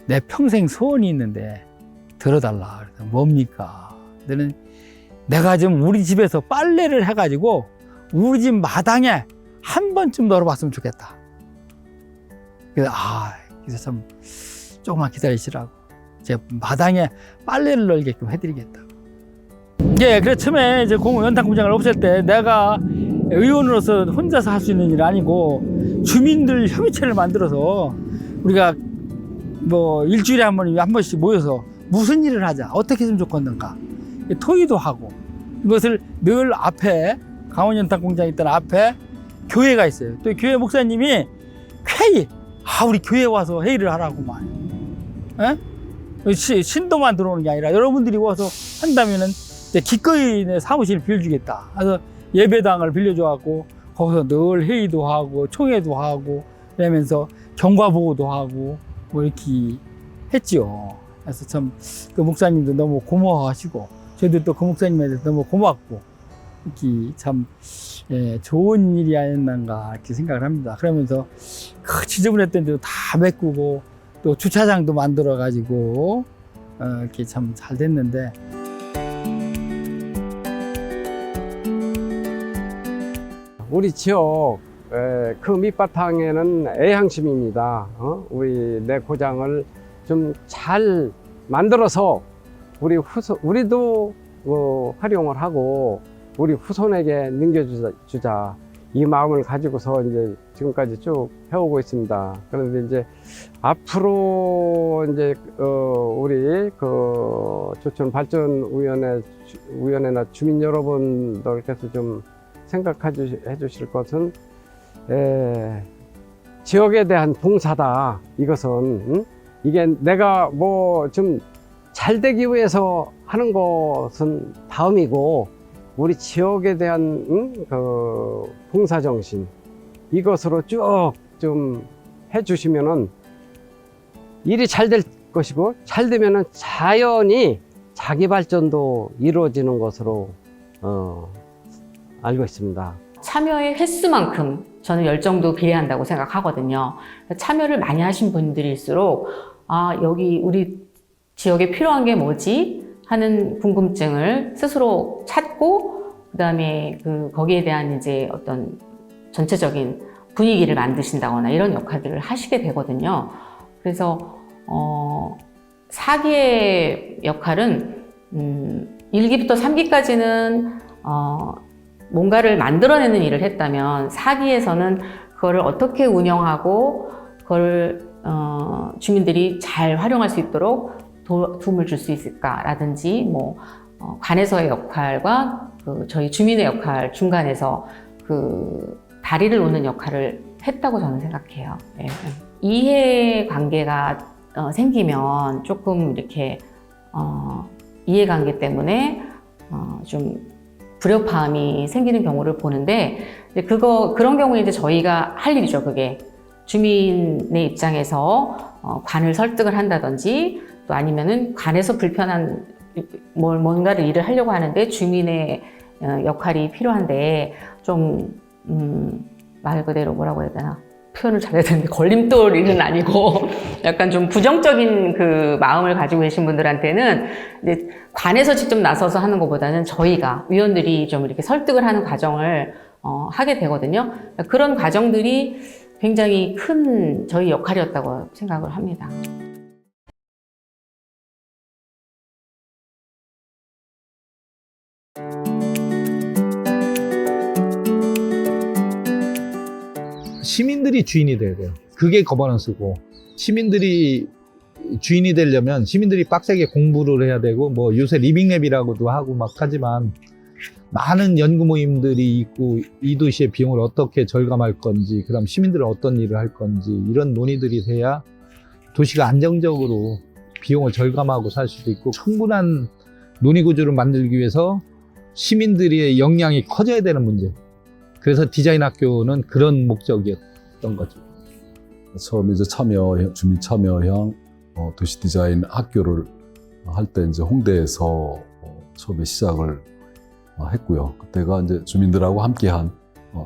내 평생 소원이 있는데 들어달라. 그래서 뭡니까? 너는 내가 지금 우리 집에서 빨래를 해가지고 우리 집 마당에 한 번쯤 널어봤으면 좋겠다. 그래서 그래서 참 조금만 기다리시라고 제가 마당에 빨래를 널게끔 해드리겠다. 예, 그래서 처음에 이제 연탄 공장을 없앨 때 내가 의원으로서 혼자서 할 수 있는 일이 아니고 주민들 협의체를 만들어서 우리가 뭐 일주일에 한 번씩 모여서 무슨 일을 하자, 어떻게 했으면 좋겠는가 토의도 하고 이것을 늘 앞에 강원 연탄 공장에 있던 앞에 교회가 있어요. 또 교회 목사님이 회의, 우리 교회 와서 회의를 하라고 말이에요. 신도만 들어오는 게 아니라 여러분들이 와서 한다면은 기꺼이 내 사무실 빌려주겠다. 그래서 예배당을 빌려줘갖고 거기서 늘 회의도 하고 총회도 하고 그러면서 경과보고도 하고 뭐 이렇게 했지요. 그래서 참 그 목사님도 너무 고마워하시고 저희도 또 그 목사님에 대해서 너무 고맙고 이렇게 참 좋은 일이 아니었는가 이렇게 생각을 합니다. 그러면서 그 지저분했던 데도 다 메꾸고 또 주차장도 만들어 가지고 이렇게 참 잘 됐는데 우리 지역 그 밑바탕에는 애향심입니다. 우리 내 고장을 좀 잘 만들어서 우리도 활용을 하고 우리 후손에게 넘겨주자 이 마음을 가지고서 이제 지금까지 쭉 해오고 있습니다. 그런데 이제 앞으로 이제 우리 그 조천 발전위원회나 주민 여러분들께서 좀 생각해 주실 것은 지역에 대한 봉사다. 이것은 이게 내가 뭐 좀 잘 되기 위해서 하는 것은 다음이고 우리 지역에 대한 그 봉사 정신 이것으로 쭉 좀 해주시면은 일이 잘 될 것이고 잘 되면은 자연히 자기 발전도 이루어지는 것으로 알고 있습니다. 참여의 횟수만큼 저는 열정도 비례한다고 생각하거든요. 참여를 많이 하신 분들일수록 아, 여기 우리 지역에 필요한 게 뭐지? 하는 궁금증을 스스로 찾고 그다음에 거기에 대한 이제 어떤 전체적인 분위기를 만드신다거나 이런 역할들을 하시게 되거든요. 그래서 사기의 역할은 1기부터 3기까지는 뭔가를 만들어내는 일을 했다면 4기에서는 그거를 어떻게 운영하고 그걸 주민들이 잘 활용할 수 있도록 도움을 줄 수 있을까라든지 뭐 관에서의 역할과 저희 주민의 역할 중간에서 다리를 놓는 역할을 했다고 저는 생각해요. 네. 이해관계가 생기면 조금 이렇게 이해관계 때문에 좀 불협화음이 생기는 경우를 보는데 그런 경우에 이제 저희가 할 일이죠. 그게 주민의 입장에서 관을 설득을 한다든지 또 아니면은 관에서 불편한 뭔가를 일을 하려고 하는데 주민의 역할이 필요한데 좀 말 그대로 뭐라고 해야 되나 표현을 잘해야 되는데 걸림돌이는 아니고 약간 좀 부정적인 그 마음을 가지고 계신 분들한테는 이제 관에서 직접 나서서 하는 것보다는 저희가 위원들이 좀 이렇게 설득을 하는 과정을 하게 되거든요. 그런 과정들이 굉장히 큰 저희 역할이었다고 생각을 합니다. 시민들이 주인이 돼야 돼요. 그게 거버넌스고 시민들이 주인이 되려면 시민들이 빡세게 공부를 해야 되고 뭐 요새 리빙랩이라고도 하고 막 하지만 많은 연구 모임들이 있고 이 도시의 비용을 어떻게 절감할 건지 그럼 시민들은 어떤 일을 할 건지 이런 논의들이 돼야 도시가 안정적으로 비용을 절감하고 살 수도 있고 충분한 논의 구조를 만들기 위해서 시민들의 역량이 커져야 되는 문제. 그래서 디자인 학교는 그런 목적이었던 거죠. 처음에 이제 주민 참여형 도시 디자인 학교를 할 때 이제 홍대에서 처음에 시작을 했고요. 그때가 이제 주민들하고 함께한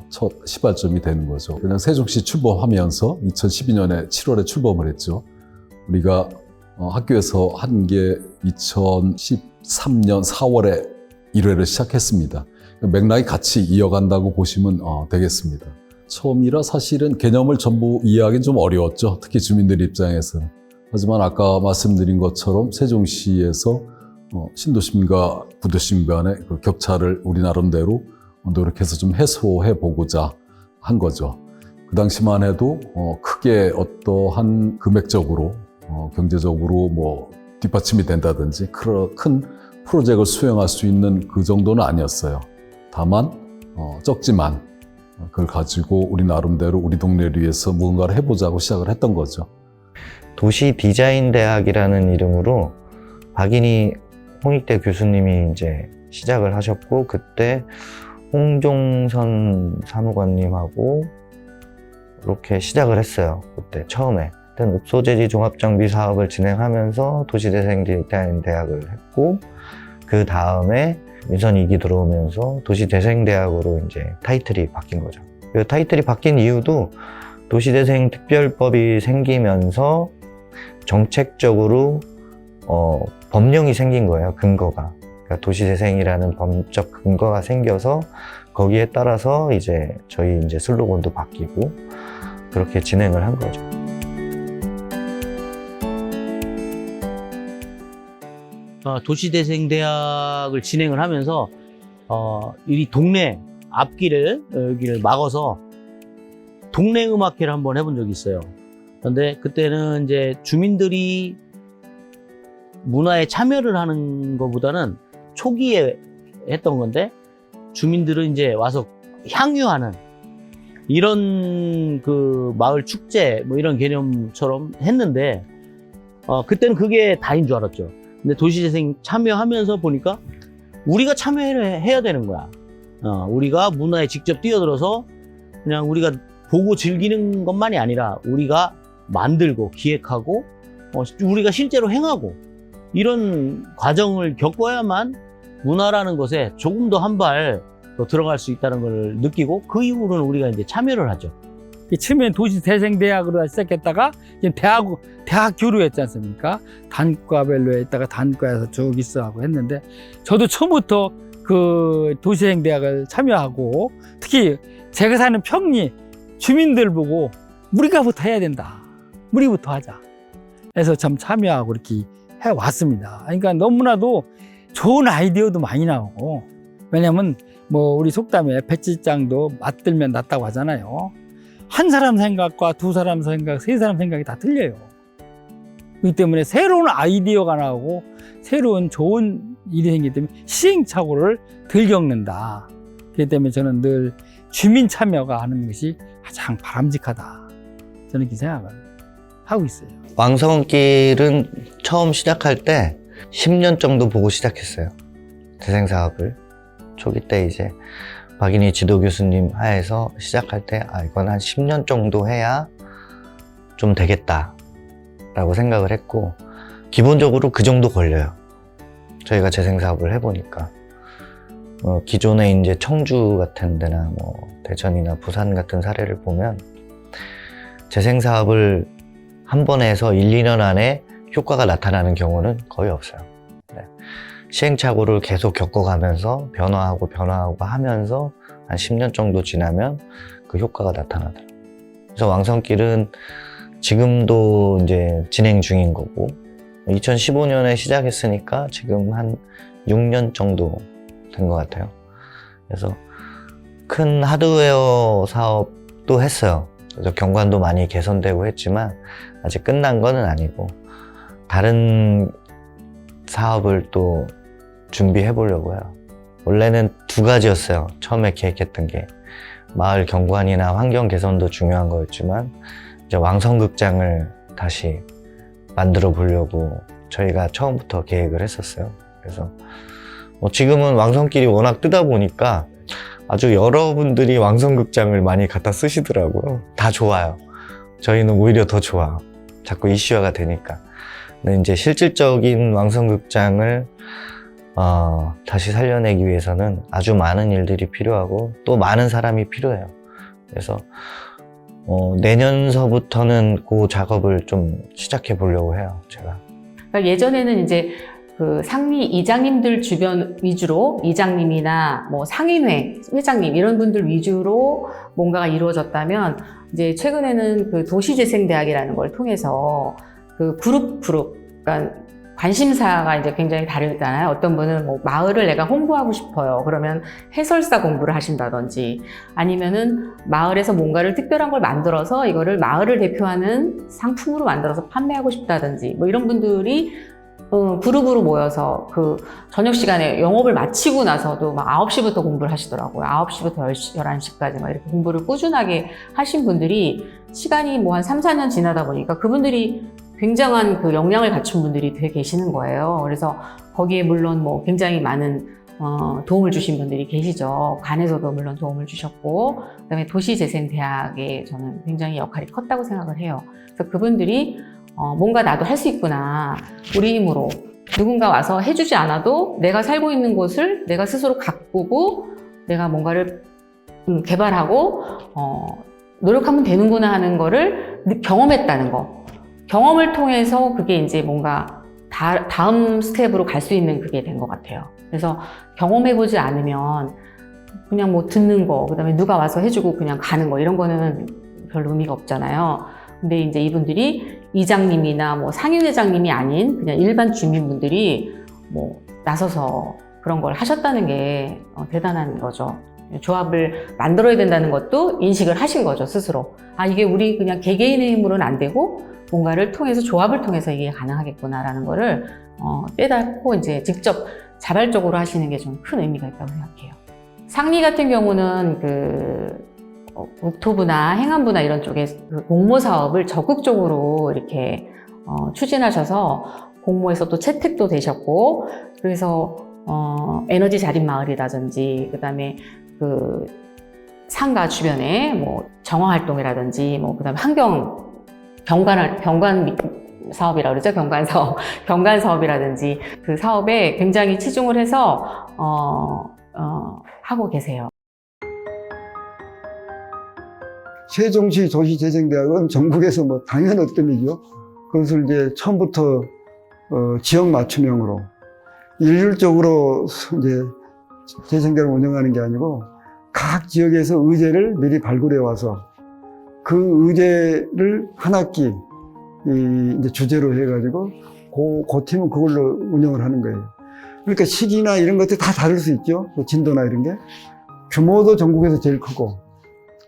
첫 시발점이 되는 거죠. 그냥 세종시 출범하면서 2012년에 7월에 출범을 했죠. 우리가 학교에서 한 게 2013년 4월에 1회를 시작했습니다. 맥락이 같이 이어간다고 보시면 되겠습니다. 처음이라 사실은 개념을 전부 이해하기는 좀 어려웠죠. 특히 주민들 입장에서는. 하지만 아까 말씀드린 것처럼 세종시에서 신도심과 구도심 간의 그 격차를 우리 나름대로 노력해서 좀 해소해 보고자 한 거죠. 그 당시만 해도 크게 어떠한 금액적으로 경제적으로 뭐 뒷받침이 된다든지 큰 프로젝트를 수행할 수 있는 그 정도는 아니었어요. 다만 적지만 그걸 가지고 우리 나름대로 우리 동네를 위해서 무언가를 해보자고 시작을 했던 거죠. 도시 디자인 대학이라는 이름으로 박인희 홍익대 교수님이 이제 시작을 하셨고 그때 홍종선 사무관님하고 이렇게 시작을 했어요. 그때 처음에. 그때는 읍소재지 종합정비 사업을 진행하면서 도시재생 디자인 대학을 했고 그 다음에 민선 2기 들어오면서 도시재생대학으로 이제 타이틀이 바뀐 거죠. 그 타이틀이 바뀐 이유도 도시재생 특별법이 생기면서 정책적으로 법령이 생긴 거예요. 근거가. 그러니까 도시재생이라는 법적 근거가 생겨서 거기에 따라서 이제 저희 이제 슬로건도 바뀌고 그렇게 진행을 한 거죠. 도시재생대학을 진행을 하면서 이 동네 앞길을 여기를 막아서 동네 음악회를 한번 해본 적이 있어요. 그런데 그때는 이제 주민들이 문화에 참여를 하는 것보다는 초기에 했던 건데 주민들은 이제 와서 향유하는 이런 그 마을 축제 뭐 이런 개념처럼 했는데 그때는 그게 다인 줄 알았죠. 근데 도시재생 참여하면서 보니까 우리가 참여해야 되는 거야. 우리가 문화에 직접 뛰어들어서 그냥 우리가 보고 즐기는 것만이 아니라 우리가 만들고 기획하고 우리가 실제로 행하고 이런 과정을 겪어야만 문화라는 것에 조금 더 한 발 더 들어갈 수 있다는 걸 느끼고 그 이후로는 우리가 이제 참여를 하죠. 처음엔 도시재생대학으로 시작했다가 이제 대학 교류했지 않습니까? 단과별로 했다가 단과에서 쭉 있어하고 했는데 저도 처음부터 그 도시재생대학을 참여하고 특히 제가 사는 평리 주민들 보고 우리가부터 해야 된다. 우리부터 하자. 그래서 참 참여하고 이렇게 해왔습니다. 그러니까 너무나도 좋은 아이디어도 많이 나오고 왜냐면 뭐 우리 속담에 배지장도 맞들면 낫다고 하잖아요. 한 사람 생각과 두 사람 생각, 세 사람 생각이 다 틀려요. 그렇기 때문에 새로운 아이디어가 나오고 새로운 좋은 일이 생기기 때문에 시행착오를 덜 겪는다. 그렇기 때문에 저는 늘 주민 참여가 하는 것이 가장 바람직하다. 저는 이렇게 생각을 하고 있어요. 왕성길은 처음 시작할 때 10년 정도 보고 시작했어요. 재생사업을. 초기 때 이제 박인희 지도교수님 하에서 시작할 때 이건 한 10년 정도 해야 좀 되겠다 라고 생각을 했고 기본적으로 그 정도 걸려요. 저희가 재생사업을 해보니까 기존에 이제 청주 같은 데나 뭐 대전이나 부산 같은 사례를 보면 재생사업을 한 번에 해서 1, 2년 안에 효과가 나타나는 경우는 거의 없어요. 네. 시행착오를 계속 겪어가면서 변화하고 하면서 한 10년 정도 지나면 그 효과가 나타나더라고요. 그래서 왕성길은 지금도 이제 진행 중인 거고 2015년에 시작했으니까 지금 한 6년 정도 된 것 같아요. 그래서 큰 하드웨어 사업도 했어요. 그래서 경관도 많이 개선되고 했지만 아직 끝난 거는 아니고 다른 사업을 또 준비해 보려고 해요. 원래는 두 가지였어요. 처음에 계획했던 게 마을 경관이나 환경 개선도 중요한 거였지만 이제 왕성극장을 다시 만들어 보려고 저희가 처음부터 계획을 했었어요. 그래서 지금은 왕성길이 워낙 뜨다 보니까 아주 여러분들이 왕성극장을 많이 갖다 쓰시더라고요. 다 좋아요. 저희는 오히려 더 좋아요. 자꾸 이슈화가 되니까. 근데 이제 실질적인 왕성극장을 다시 살려내기 위해서는 아주 많은 일들이 필요하고 또 많은 사람이 필요해요. 그래서 내년서부터는 그 작업을 좀 시작해 보려고 해요, 제가. 그러니까 예전에는 이제 그 상리 이장님들 주변 위주로 이장님이나 뭐 상인회 회장님 이런 분들 위주로 뭔가가 이루어졌다면 이제 최근에는 그 도시재생대학이라는 걸 통해서 그 그룹 그러니까 관심사가 이제 굉장히 다르잖아요. 어떤 분은 뭐 마을을 내가 홍보하고 싶어요. 그러면 해설사 공부를 하신다든지 아니면은 마을에서 뭔가를 특별한 걸 만들어서 이거를 마을을 대표하는 상품으로 만들어서 판매하고 싶다든지 뭐 이런 분들이 그룹으로 모여서 그 저녁 시간에 영업을 마치고 나서도 막 9시부터 공부를 하시더라고요. 9시부터 11시까지 막 이렇게 공부를 꾸준하게 하신 분들이 시간이 뭐 한 3, 4년 지나다 보니까 그분들이 굉장한 그 역량을 갖춘 분들이 되게 계시는 거예요. 그래서 거기에 물론 뭐 굉장히 많은 도움을 주신 분들이 계시죠. 관에서도 물론 도움을 주셨고 그다음에 도시재생대학에 저는 굉장히 역할이 컸다고 생각을 해요. 그래서 그분들이 뭔가 나도 할 수 있구나. 우리 힘으로 누군가 와서 해주지 않아도 내가 살고 있는 곳을 내가 스스로 가꾸고 내가 뭔가를 개발하고 노력하면 되는구나 하는 거를 경험했다는 거. 경험을 통해서 그게 이제 뭔가 다음 스텝으로 갈 수 있는 그게 된 것 같아요. 그래서 경험해보지 않으면 그냥 뭐 듣는 거, 그 다음에 누가 와서 해주고 그냥 가는 거 이런 거는 별 의미가 없잖아요. 근데 이제 이분들이 이장님이나 뭐 상인회장님이 아닌 그냥 일반 주민분들이 뭐 나서서 그런 걸 하셨다는 게 대단한 거죠. 조합을 만들어야 된다는 것도 인식을 하신 거죠, 스스로. 이게 우리 그냥 개개인의 힘으로는 안 되고 뭔가를 통해서 조합을 통해서 이게 가능하겠구나라는 거를 깨닫고 이제 직접 자발적으로 하시는 게 좀 큰 의미가 있다고 생각해요. 상리 같은 경우는 국토부나 행안부나 이런 쪽에 그 공모 사업을 적극적으로 이렇게 추진하셔서 공모에서 또 채택도 되셨고, 그래서 에너지 자립 마을이라든지 그다음에 그 상가 주변에 뭐 정화 활동이라든지 뭐 그다음에 경관 사업이라 그러죠. 경관 사업이라든지 그 사업에 굉장히 치중을 해서 하고 계세요. 세종시 도시재생대학은 전국에서 뭐 당연한 어뜸이죠. 그것을 이제 처음부터 지역 맞춤형으로 일률적으로 이제 재생대학을 운영하는 게 아니고 각 지역에서 의제를 미리 발굴해 와서 그 의제를 한 학기 이제 주제로 해가지고 그 팀은 그걸로 운영을 하는 거예요. 그러니까 시기나 이런 것들이 다 다를 수 있죠. 진도나 이런 게. 규모도 전국에서 제일 크고,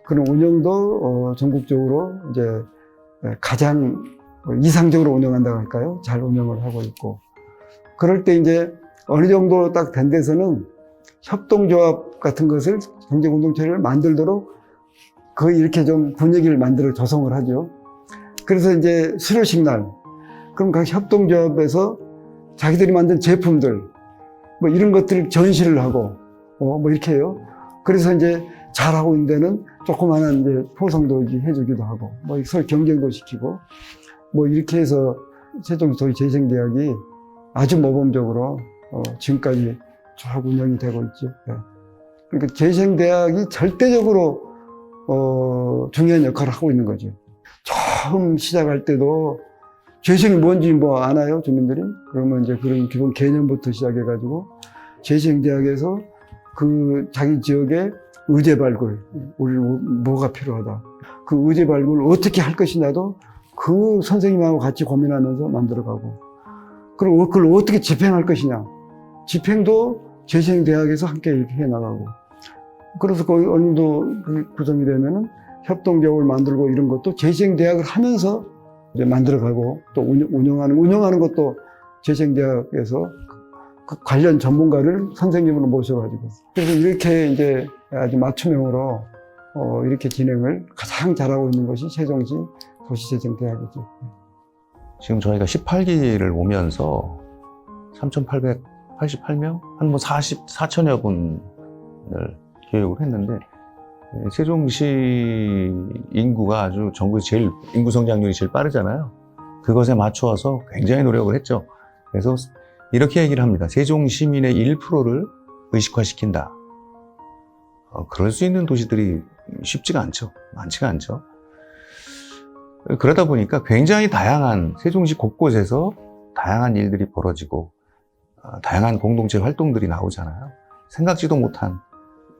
그런 운영도 전국적으로 이제 가장 이상적으로 운영한다고 할까요? 잘 운영을 하고 있고. 그럴 때 이제 어느 정도 딱 된 데서는 협동조합 같은 것을 경제공동체를 만들도록 거의 이렇게 좀 분위기를 만들어 조성을 하죠. 그래서 이제 수료식 날, 그럼 각 협동조합에서 자기들이 만든 제품들, 뭐 이런 것들을 전시를 하고, 뭐 이렇게 해요. 그래서 이제 잘하고 있는 데는 조그마한 이제 포상도 해주기도 하고, 뭐 서로 경쟁도 시키고, 뭐 이렇게 해서 세종시도시재생대학이 아주 모범적으로 지금까지 쭉 운영이 되고 있죠. 네. 그러니까 재생대학이 절대적으로 중요한 역할을 하고 있는 거죠. 처음 시작할 때도 재생이 뭔지 뭐 아나요, 주민들이? 그러면 이제 그런 기본 개념부터 시작해가지고 재생대학에서 그 자기 지역의 의제 발굴, 우리 뭐가 필요하다. 그 의제 발굴을 어떻게 할 것이냐도 그 선생님하고 같이 고민하면서 만들어가고, 그리고 그걸 어떻게 집행할 것이냐. 집행도 재생대학에서 함께 이렇게 해나가고. 그래서 거의 어느 정도 구성이 되면은 협동조합을 만들고 이런 것도 재생대학을 하면서 이제 만들어가고, 또 운영하는 것도 재생대학에서 그 관련 전문가를 선생님으로 모셔가지고. 그래서 이렇게 이제 아주 맞춤형으로 이렇게 진행을 가장 잘하고 있는 것이 세종시 도시재생대학이죠. 지금 저희가 18기를 오면서 3,888명? 한 뭐 44천여 분을 교육을 했는데, 세종시 인구가 아주 전국에서 제일 인구 성장률이 제일 빠르잖아요. 그것에 맞추어서 굉장히 노력을 했죠. 그래서 이렇게 얘기를 합니다. 세종 시민의 1%를 의식화시킨다. 그럴 수 있는 도시들이 쉽지가 않죠. 많지가 않죠. 그러다 보니까 굉장히 다양한, 세종시 곳곳에서 다양한 일들이 벌어지고 다양한 공동체 활동들이 나오잖아요. 생각지도 못한,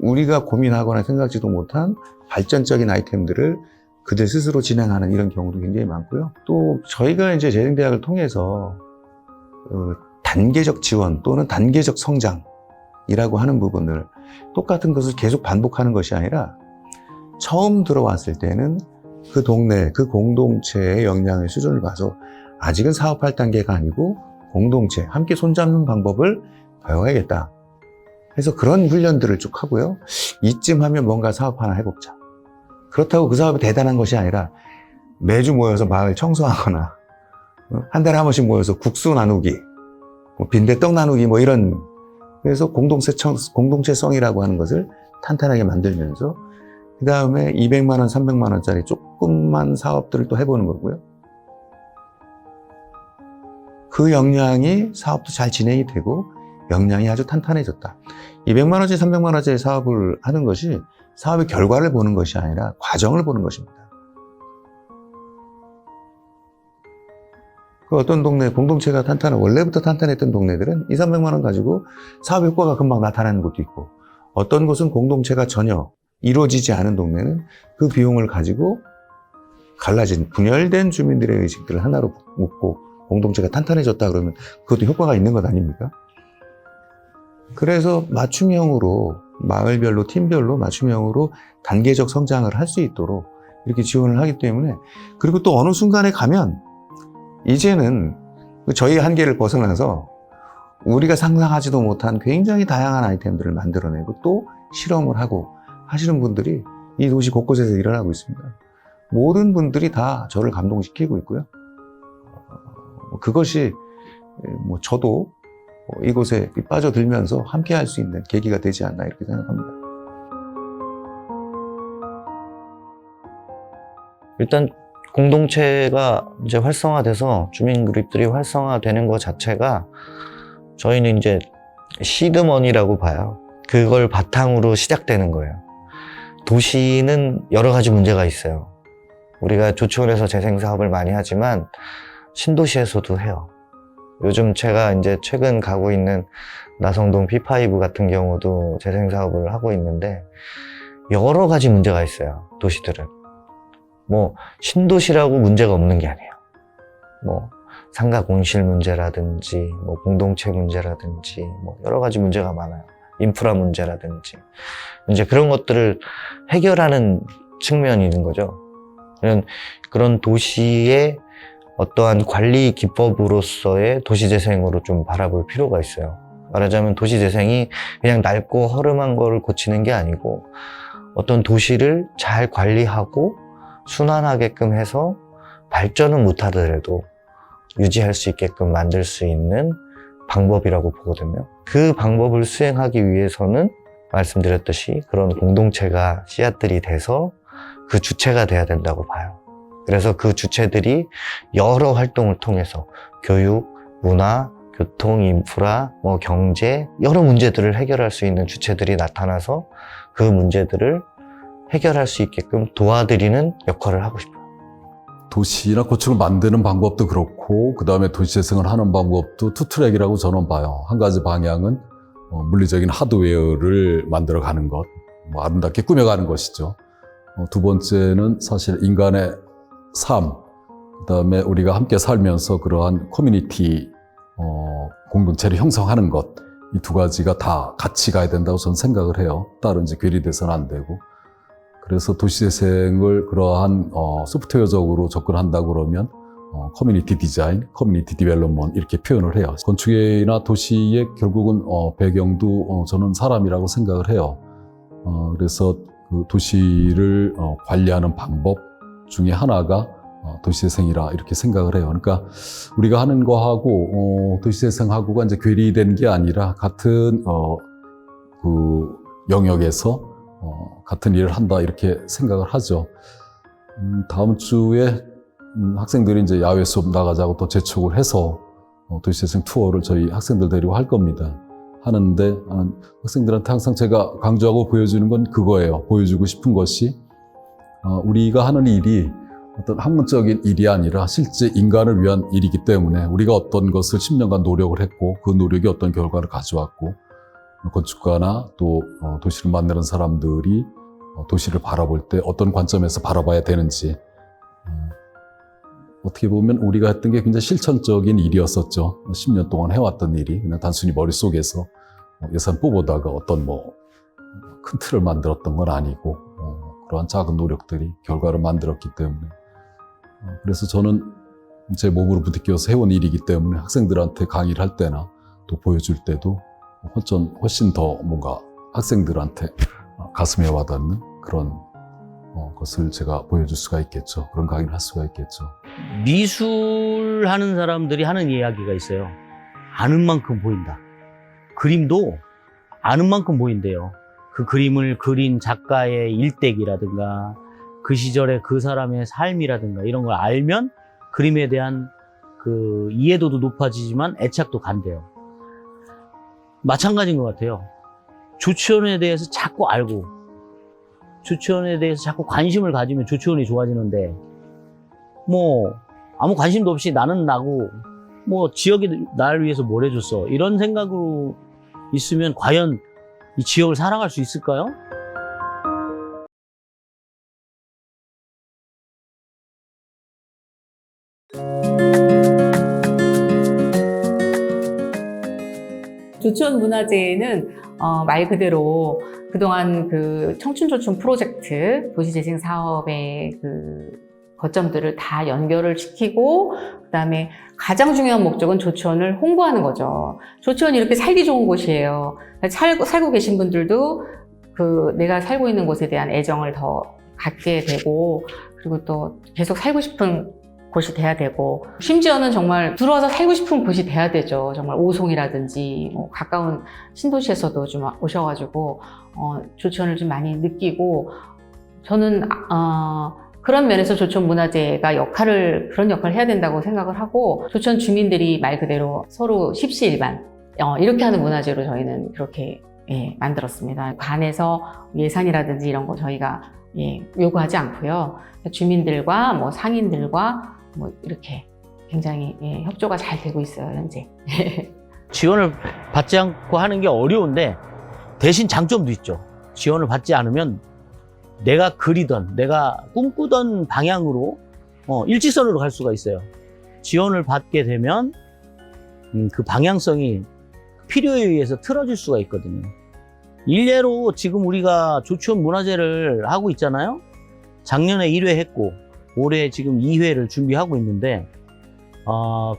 우리가 고민하거나 생각지도 못한 발전적인 아이템들을 그들 스스로 진행하는 이런 경우도 굉장히 많고요. 또 저희가 이제 재생대학을 통해서 단계적 지원 또는 단계적 성장이라고 하는 부분을, 똑같은 것을 계속 반복하는 것이 아니라 처음 들어왔을 때는 그 동네, 그 공동체의 역량의 수준을 봐서 아직은 사업할 단계가 아니고 공동체, 함께 손잡는 방법을 배워야겠다. 그래서 그런 훈련들을 쭉 하고요. 이쯤 하면 뭔가 사업 하나 해보자. 그렇다고 그 사업이 대단한 것이 아니라 매주 모여서 마을 청소하거나 한 달에 한 번씩 모여서 국수 나누기, 빈대떡 나누기 뭐 이런, 그래서 공동체성이라고 하는 것을 탄탄하게 만들면서 그 다음에 200만 원, 300만 원짜리 조금만 사업들을 또 해보는 거고요. 그 역량이 사업도 잘 진행이 되고 역량이 아주 탄탄해졌다. 200만 원짜리, 300만 원짜리 사업을 하는 것이 사업의 결과를 보는 것이 아니라 과정을 보는 것입니다. 그 어떤 동네 공동체가 원래부터 탄탄했던 동네들은 2, 300만 원 가지고 사업 효과가 금방 나타나는 곳도 있고, 어떤 곳은 공동체가 전혀 이루어지지 않은 동네는 그 비용을 가지고 갈라진 분열된 주민들의 의식들을 하나로 묶고 공동체가 탄탄해졌다 그러면 그것도 효과가 있는 것 아닙니까? 그래서 맞춤형으로, 마을별로, 팀별로 맞춤형으로 단계적 성장을 할 수 있도록 이렇게 지원을 하기 때문에, 그리고 또 어느 순간에 가면 이제는 저희 한계를 벗어나서 우리가 상상하지도 못한 굉장히 다양한 아이템들을 만들어내고 또 실험을 하고 하시는 분들이 이 도시 곳곳에서 일어나고 있습니다. 모든 분들이 다 저를 감동시키고 있고요. 그것이 뭐 저도 이곳에 빠져들면서 함께 할 수 있는 계기가 되지 않나 이렇게 생각합니다. 일단 공동체가 이제 활성화돼서 주민 그룹들이 활성화되는 것 자체가 저희는 이제 시드머니라고 봐요. 그걸 바탕으로 시작되는 거예요. 도시는 여러 가지 문제가 있어요. 우리가 조치원에서 재생 사업을 많이 하지만 신도시에서도 해요. 요즘 제가 이제 최근 가고 있는 나성동 P5 같은 경우도 재생 사업을 하고 있는데 여러 가지 문제가 있어요. 도시들은. 뭐 신도시라고 문제가 없는 게 아니에요. 뭐 상가 공실 문제라든지 뭐 공동체 문제라든지 뭐 여러 가지 문제가 많아요. 인프라 문제라든지 이제 그런 것들을 해결하는 측면이 있는 거죠. 그런 도시의 어떠한 관리 기법으로서의 도시재생으로 좀 바라볼 필요가 있어요. 말하자면 도시재생이 그냥 낡고 허름한 거를 고치는 게 아니고 어떤 도시를 잘 관리하고 순환하게끔 해서 발전은 못하더라도 유지할 수 있게끔 만들 수 있는 방법이라고 보거든요. 그 방법을 수행하기 위해서는 말씀드렸듯이 그런 공동체가 씨앗들이 돼서 그 주체가 돼야 된다고 봐요. 그래서 그 주체들이 여러 활동을 통해서 교육, 문화, 교통, 인프라, 뭐 경제 여러 문제들을 해결할 수 있는 주체들이 나타나서 그 문제들을 해결할 수 있게끔 도와드리는 역할을 하고 싶어요. 도시나 고층을 만드는 방법도 그렇고 그 다음에 도시재생을 하는 방법도 투트랙이라고 저는 봐요. 한 가지 방향은 물리적인 하드웨어를 만들어가는 것, 뭐 아름답게 꾸며가는 것이죠. 두 번째는 사실 인간의 삶, 그 다음에 우리가 함께 살면서 그러한 커뮤니티 공동체를 형성하는 것, 이 두 가지가 다 같이 가야 된다고 저는 생각을 해요. 따로 이제 괴리돼서는 안 되고. 그래서 도시재생을 그러한 소프트웨어적으로 접근한다 그러면 커뮤니티 디자인, 커뮤니티 디벨롭먼트 이렇게 표현을 해요. 건축이나 도시의 결국은 배경도 저는 사람이라고 생각을 해요. 그래서 그 도시를 관리하는 방법 중에 하나가 도시재생이라 이렇게 생각을 해요. 그러니까 우리가 하는 거하고 도시재생하고가 이제 괴리된 게 아니라 같은 그 영역에서 같은 일을 한다 이렇게 생각을 하죠. 다음 주에 학생들이 이제 야외 수업 나가자고 또 재촉을 해서 도시재생 투어를 저희 학생들 데리고 할 겁니다. 하는데 학생들한테 항상 제가 강조하고 보여주는 건 그거예요. 보여주고 싶은 것이 우리가 하는 일이 어떤 학문적인 일이 아니라 실제 인간을 위한 일이기 때문에 우리가 어떤 것을 10년간 노력을 했고 그 노력이 어떤 결과를 가져왔고 건축가나 또 도시를 만드는 사람들이 도시를 바라볼 때 어떤 관점에서 바라봐야 되는지 어떻게 보면 우리가 했던 게 굉장히 실천적인 일이었었죠. 10년 동안 해왔던 일이 그냥 단순히 머릿속에서 예산 뽑아다가 어떤 뭐 큰 틀을 만들었던 건 아니고 그러한 작은 노력들이 결과를 만들었기 때문에 그래서 저는 제 몸으로 부딪혀서 해온 일이기 때문에 학생들한테 강의를 할 때나 또 보여줄 때도 훨씬 더 뭔가 학생들한테 가슴에 와닿는 그런 것을 제가 보여줄 수가 있겠죠. 그런 강의를 할 수가 있겠죠. 미술 하는 사람들이 하는 이야기가 있어요. 아는 만큼 보인다. 그림도 아는 만큼 보인대요. 그 그림을 그린 작가의 일대기라든가 그 시절의 그 사람의 삶이라든가 이런 걸 알면 그림에 대한 그 이해도도 높아지지만 애착도 간대요. 마찬가지인 것 같아요. 조치원에 대해서 자꾸 알고 조치원에 대해서 자꾸 관심을 가지면 조치원이 좋아지는데 뭐 아무 관심도 없이 나는 나고 뭐 지역이 나를 위해서 뭘 해줬어 이런 생각으로 있으면 과연 이 지역을 살아갈 수 있을까요? 조치원 문화재는 말 그대로 그동안 그 청춘조촌 프로젝트 도시재생 사업의 그 거점들을 다 연결을 시키고 그다음에 가장 중요한 목적은 조치원을 홍보하는 거죠. 조치원이 이렇게 살기 좋은 곳이에요. 살고 계신 분들도 내가 살고 있는 곳에 대한 애정을 더 갖게 되고, 그리고 또 계속 살고 싶은 곳이 돼야 되고, 심지어는 정말 들어와서 살고 싶은 곳이 돼야 되죠. 정말 오송이라든지 뭐 가까운 신도시에서도 좀 오셔가지고 조천을 좀 많이 느끼고, 저는 그런 면에서 조천문화재가 그런 역할을 해야 된다고 생각을 하고, 조천 주민들이 말 그대로 서로 십시일반 이렇게 하는 문화재로 저희는 그렇게 만들었습니다. 관에서 예산이라든지 이런 거 저희가 요구하지 않고요. 주민들과 뭐 상인들과 뭐 이렇게 굉장히 협조가 잘 되고 있어요, 현재. 지원을 받지 않고 하는 게 어려운데 대신 장점도 있죠. 지원을 받지 않으면 내가 그리던, 내가 꿈꾸던 방향으로 일직선으로 갈 수가 있어요. 지원을 받게 되면 그 방향성이 필요에 의해서 틀어질 수가 있거든요. 일례로 지금 우리가 조천 문화재를 하고 있잖아요. 작년에 1회 했고 올해 지금 2회를 준비하고 있는데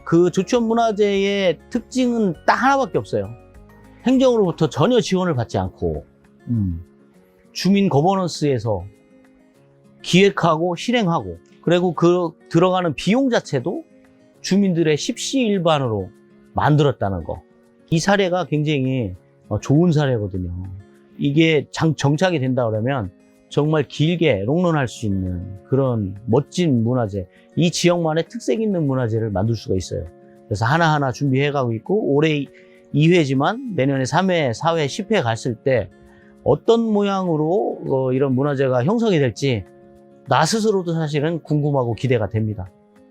그 조천 문화재의 특징은 딱 하나밖에 없어요. 행정으로부터 전혀 지원을 받지 않고 주민 거버넌스에서 기획하고 실행하고, 그리고 그 들어가는 비용 자체도 주민들의 십시일반으로 만들었다는 거. 이 사례가 굉장히 좋은 사례거든요. 이게 정착이 된다 그러면 정말 길게 롱런할 수 있는 그런 멋진 문화재, 이 지역만의 특색 있는 문화재를 만들 수가 있어요. 그래서 하나하나 준비해가고 있고, 올해 2회지만 내년에 3회, 4회, 10회 갔을 때 어떤 모양으로 이런 문화재가 형성이 될지 나 스스로도 사실은 궁금하고 기대가 됩니다.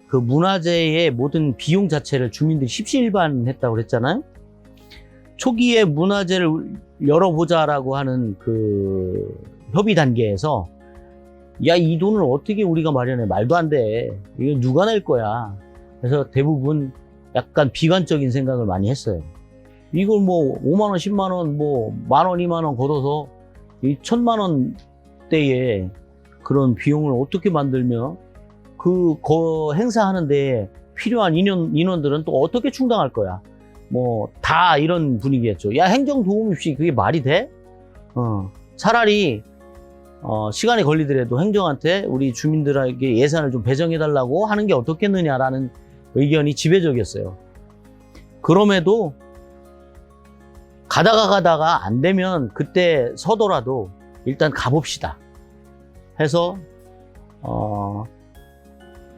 그 문화재의 모든 비용 자체를 주민들이 십시일반했다고 그랬잖아요. 초기에 문화재를 열어보자라고 하는 그 협의 단계에서 야, 이 돈을 어떻게 우리가 마련해? 말도 안 돼. 이거 누가 낼 거야? 그래서 대부분 약간 비관적인 생각을 많이 했어요. 이걸 뭐 5만 원, 10만 원, 뭐 만 원, 2만 원 걷어서 이 1,000만 원대의 그런 비용을 어떻게 만들며 그 행사하는 데 필요한 인원들은 또 어떻게 충당할 거야? 뭐 다 이런 분위기였죠. 야, 행정 도움 없이 그게 말이 돼? 차라리 시간이 걸리더라도 행정한테 우리 주민들에게 예산을 좀 배정해달라고 하는 게 어떻겠느냐라는 의견이 지배적이었어요. 그럼에도 가다가 안 되면 그때 서더라도 일단 가봅시다 해서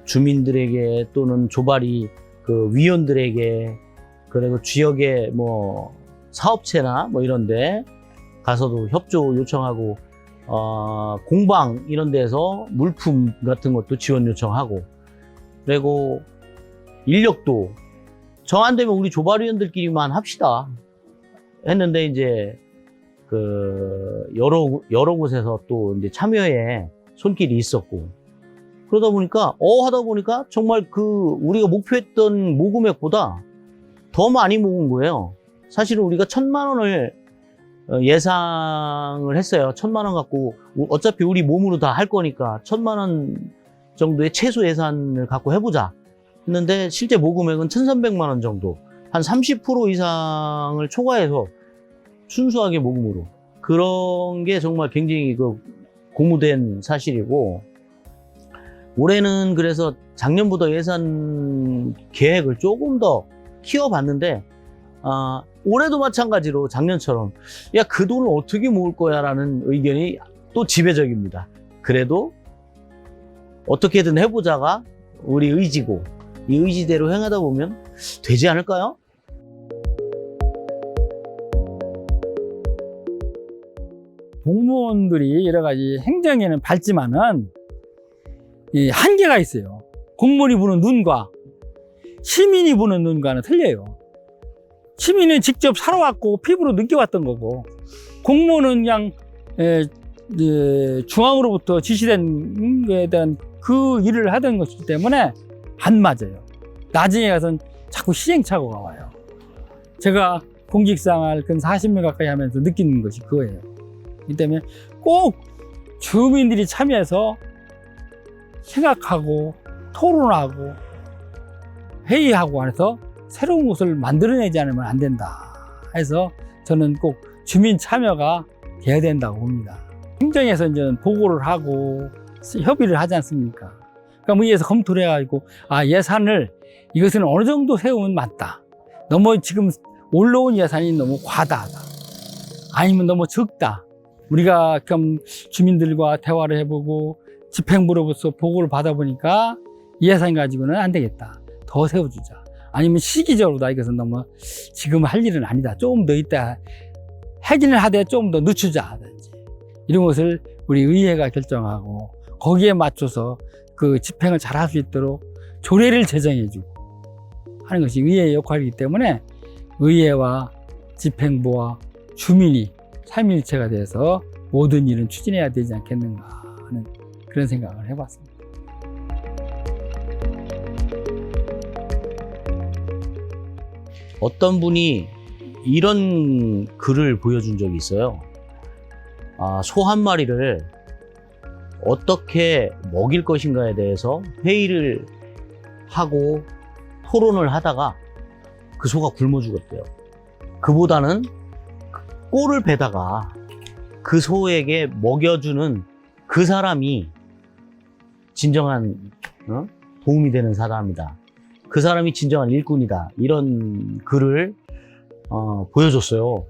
주민들에게 또는 조발이 그 위원들에게, 그리고 지역의 뭐 사업체나 뭐 이런데 가서도 협조 요청하고, 공방 이런 데서 물품 같은 것도 지원 요청하고, 그리고 인력도 정 안 되면 우리 조발위원들끼리만 합시다 했는데, 이제 그 여러 곳에서 또 이제 참여에 손길이 있었고, 그러다 보니까 하다 보니까 정말 그 우리가 목표했던 모금액보다 더 많이 모은 거예요. 사실은 우리가 1,000만 원을 예상을 했어요. 1,000만 원 갖고 어차피 우리 몸으로 다 할 거니까 1,000만 원 정도의 최소 예산을 갖고 해보자 했는데, 실제 모금액은 1,300만 원 정도, 한 30% 이상을 초과해서 순수하게 모금으로, 그런 게 정말 굉장히 그 고무된 사실이고, 올해는 그래서 작년보다 예산 계획을 조금 더 키워봤는데, 올해도 마찬가지로 작년처럼 야, 그 돈을 어떻게 모을 거야 라는 의견이 또 지배적입니다. 그래도 어떻게든 해보자가 우리 의지고, 이 의지대로 행하다 보면 되지 않을까요? 공무원들이 여러 가지 행정에는 밝지만은 이 한계가 있어요. 공무원이 보는 눈과 시민이 보는 눈과는 틀려요. 시민은 직접 살아왔고 피부로 느껴왔던 거고, 공무원은 그냥 중앙으로부터 지시된 것에 대한 그 일을 하던 것이기 때문에 안 맞아요. 나중에 가서는 자꾸 시행착오가 와요. 제가 공직생활 근 40년 가까이 하면서 느끼는 것이 그거예요. 그렇기 때문에 꼭 주민들이 참여해서 생각하고 토론하고 회의하고 해서 새로운 곳을 만들어내지 않으면 안 된다 해서 저는 꼭 주민 참여가 돼야 된다고 봅니다. 행정에서 이제 보고를 하고 협의를 하지 않습니까? 그러니까 의회에서 검토를 해가지고 예산을 이것은 어느 정도 세우면 맞다. 너무 지금 올라온 예산이 너무 과다하다. 아니면 너무 적다. 우리가 그럼 주민들과 대화를 해보고 집행부로부터 보고를 받아보니까 이 예산 가지고는 안 되겠다. 더 세워주자. 아니면 시기적으로다. 이것은 너무 지금 할 일은 아니다. 조금 더 있다. 하기는 하되 조금 더 늦추자 하든지. 이런 것을 우리 의회가 결정하고 거기에 맞춰서 그 집행을 잘 할 수 있도록 조례를 제정해주고 하는 것이 의회의 역할이기 때문에 의회와 집행부와 주민이 삼위일체가 돼서 모든 일은 추진해야 되지 않겠는가 하는 그런 생각을 해봤습니다. 어떤 분이 이런 글을 보여준 적이 있어요. 소 한 마리를 어떻게 먹일 것인가에 대해서 회의를 하고 토론을 하다가 그 소가 굶어 죽었대요. 그보다는 꼴을 베다가 그 소에게 먹여주는 그 사람이 진정한 도움이 되는 사람이다. 그 사람이 진정한 일꾼이다. 이런 글을 보여줬어요.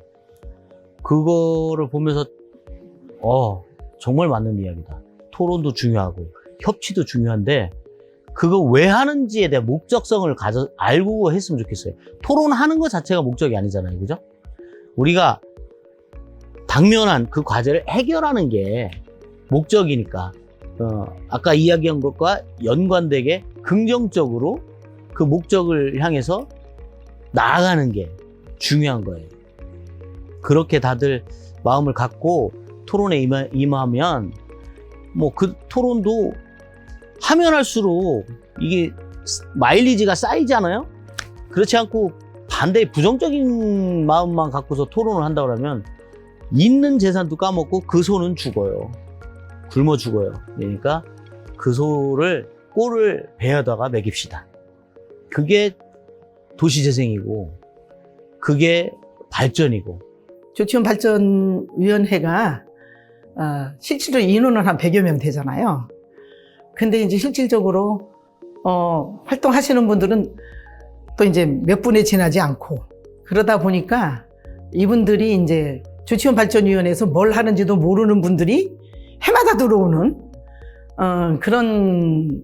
그거를 보면서 정말 맞는 이야기다. 토론도 중요하고 협치도 중요한데 그거 왜 하는지에 대한 목적성을 알고 했으면 좋겠어요. 토론하는 것 자체가 목적이 아니잖아요. 그죠? 우리가 당면한 그 과제를 해결하는 게 목적이니까 아까 이야기한 것과 연관되게 긍정적으로 그 목적을 향해서 나아가는 게 중요한 거예요. 그렇게 다들 마음을 갖고 토론에 임하면 뭐 그 토론도 하면 할수록 이게 마일리지가 쌓이잖아요. 그렇지 않고 반대의 부정적인 마음만 갖고서 토론을 한다 그러면 있는 재산도 까먹고 그 소는 죽어요. 굶어 죽어요. 그러니까 그 소를 꼴을 베어다가 먹입시다. 그게 도시재생이고 그게 발전이고. 조치원발전위원회가 실제로 인원은 한 100여 명 되잖아요. 근데 이제 실질적으로 활동하시는 분들은 또 이제 몇 분에 지나지 않고 그러다 보니까 이분들이 이제 조치원발전위원회에서 뭘 하는지도 모르는 분들이 해마다 들어오는 그런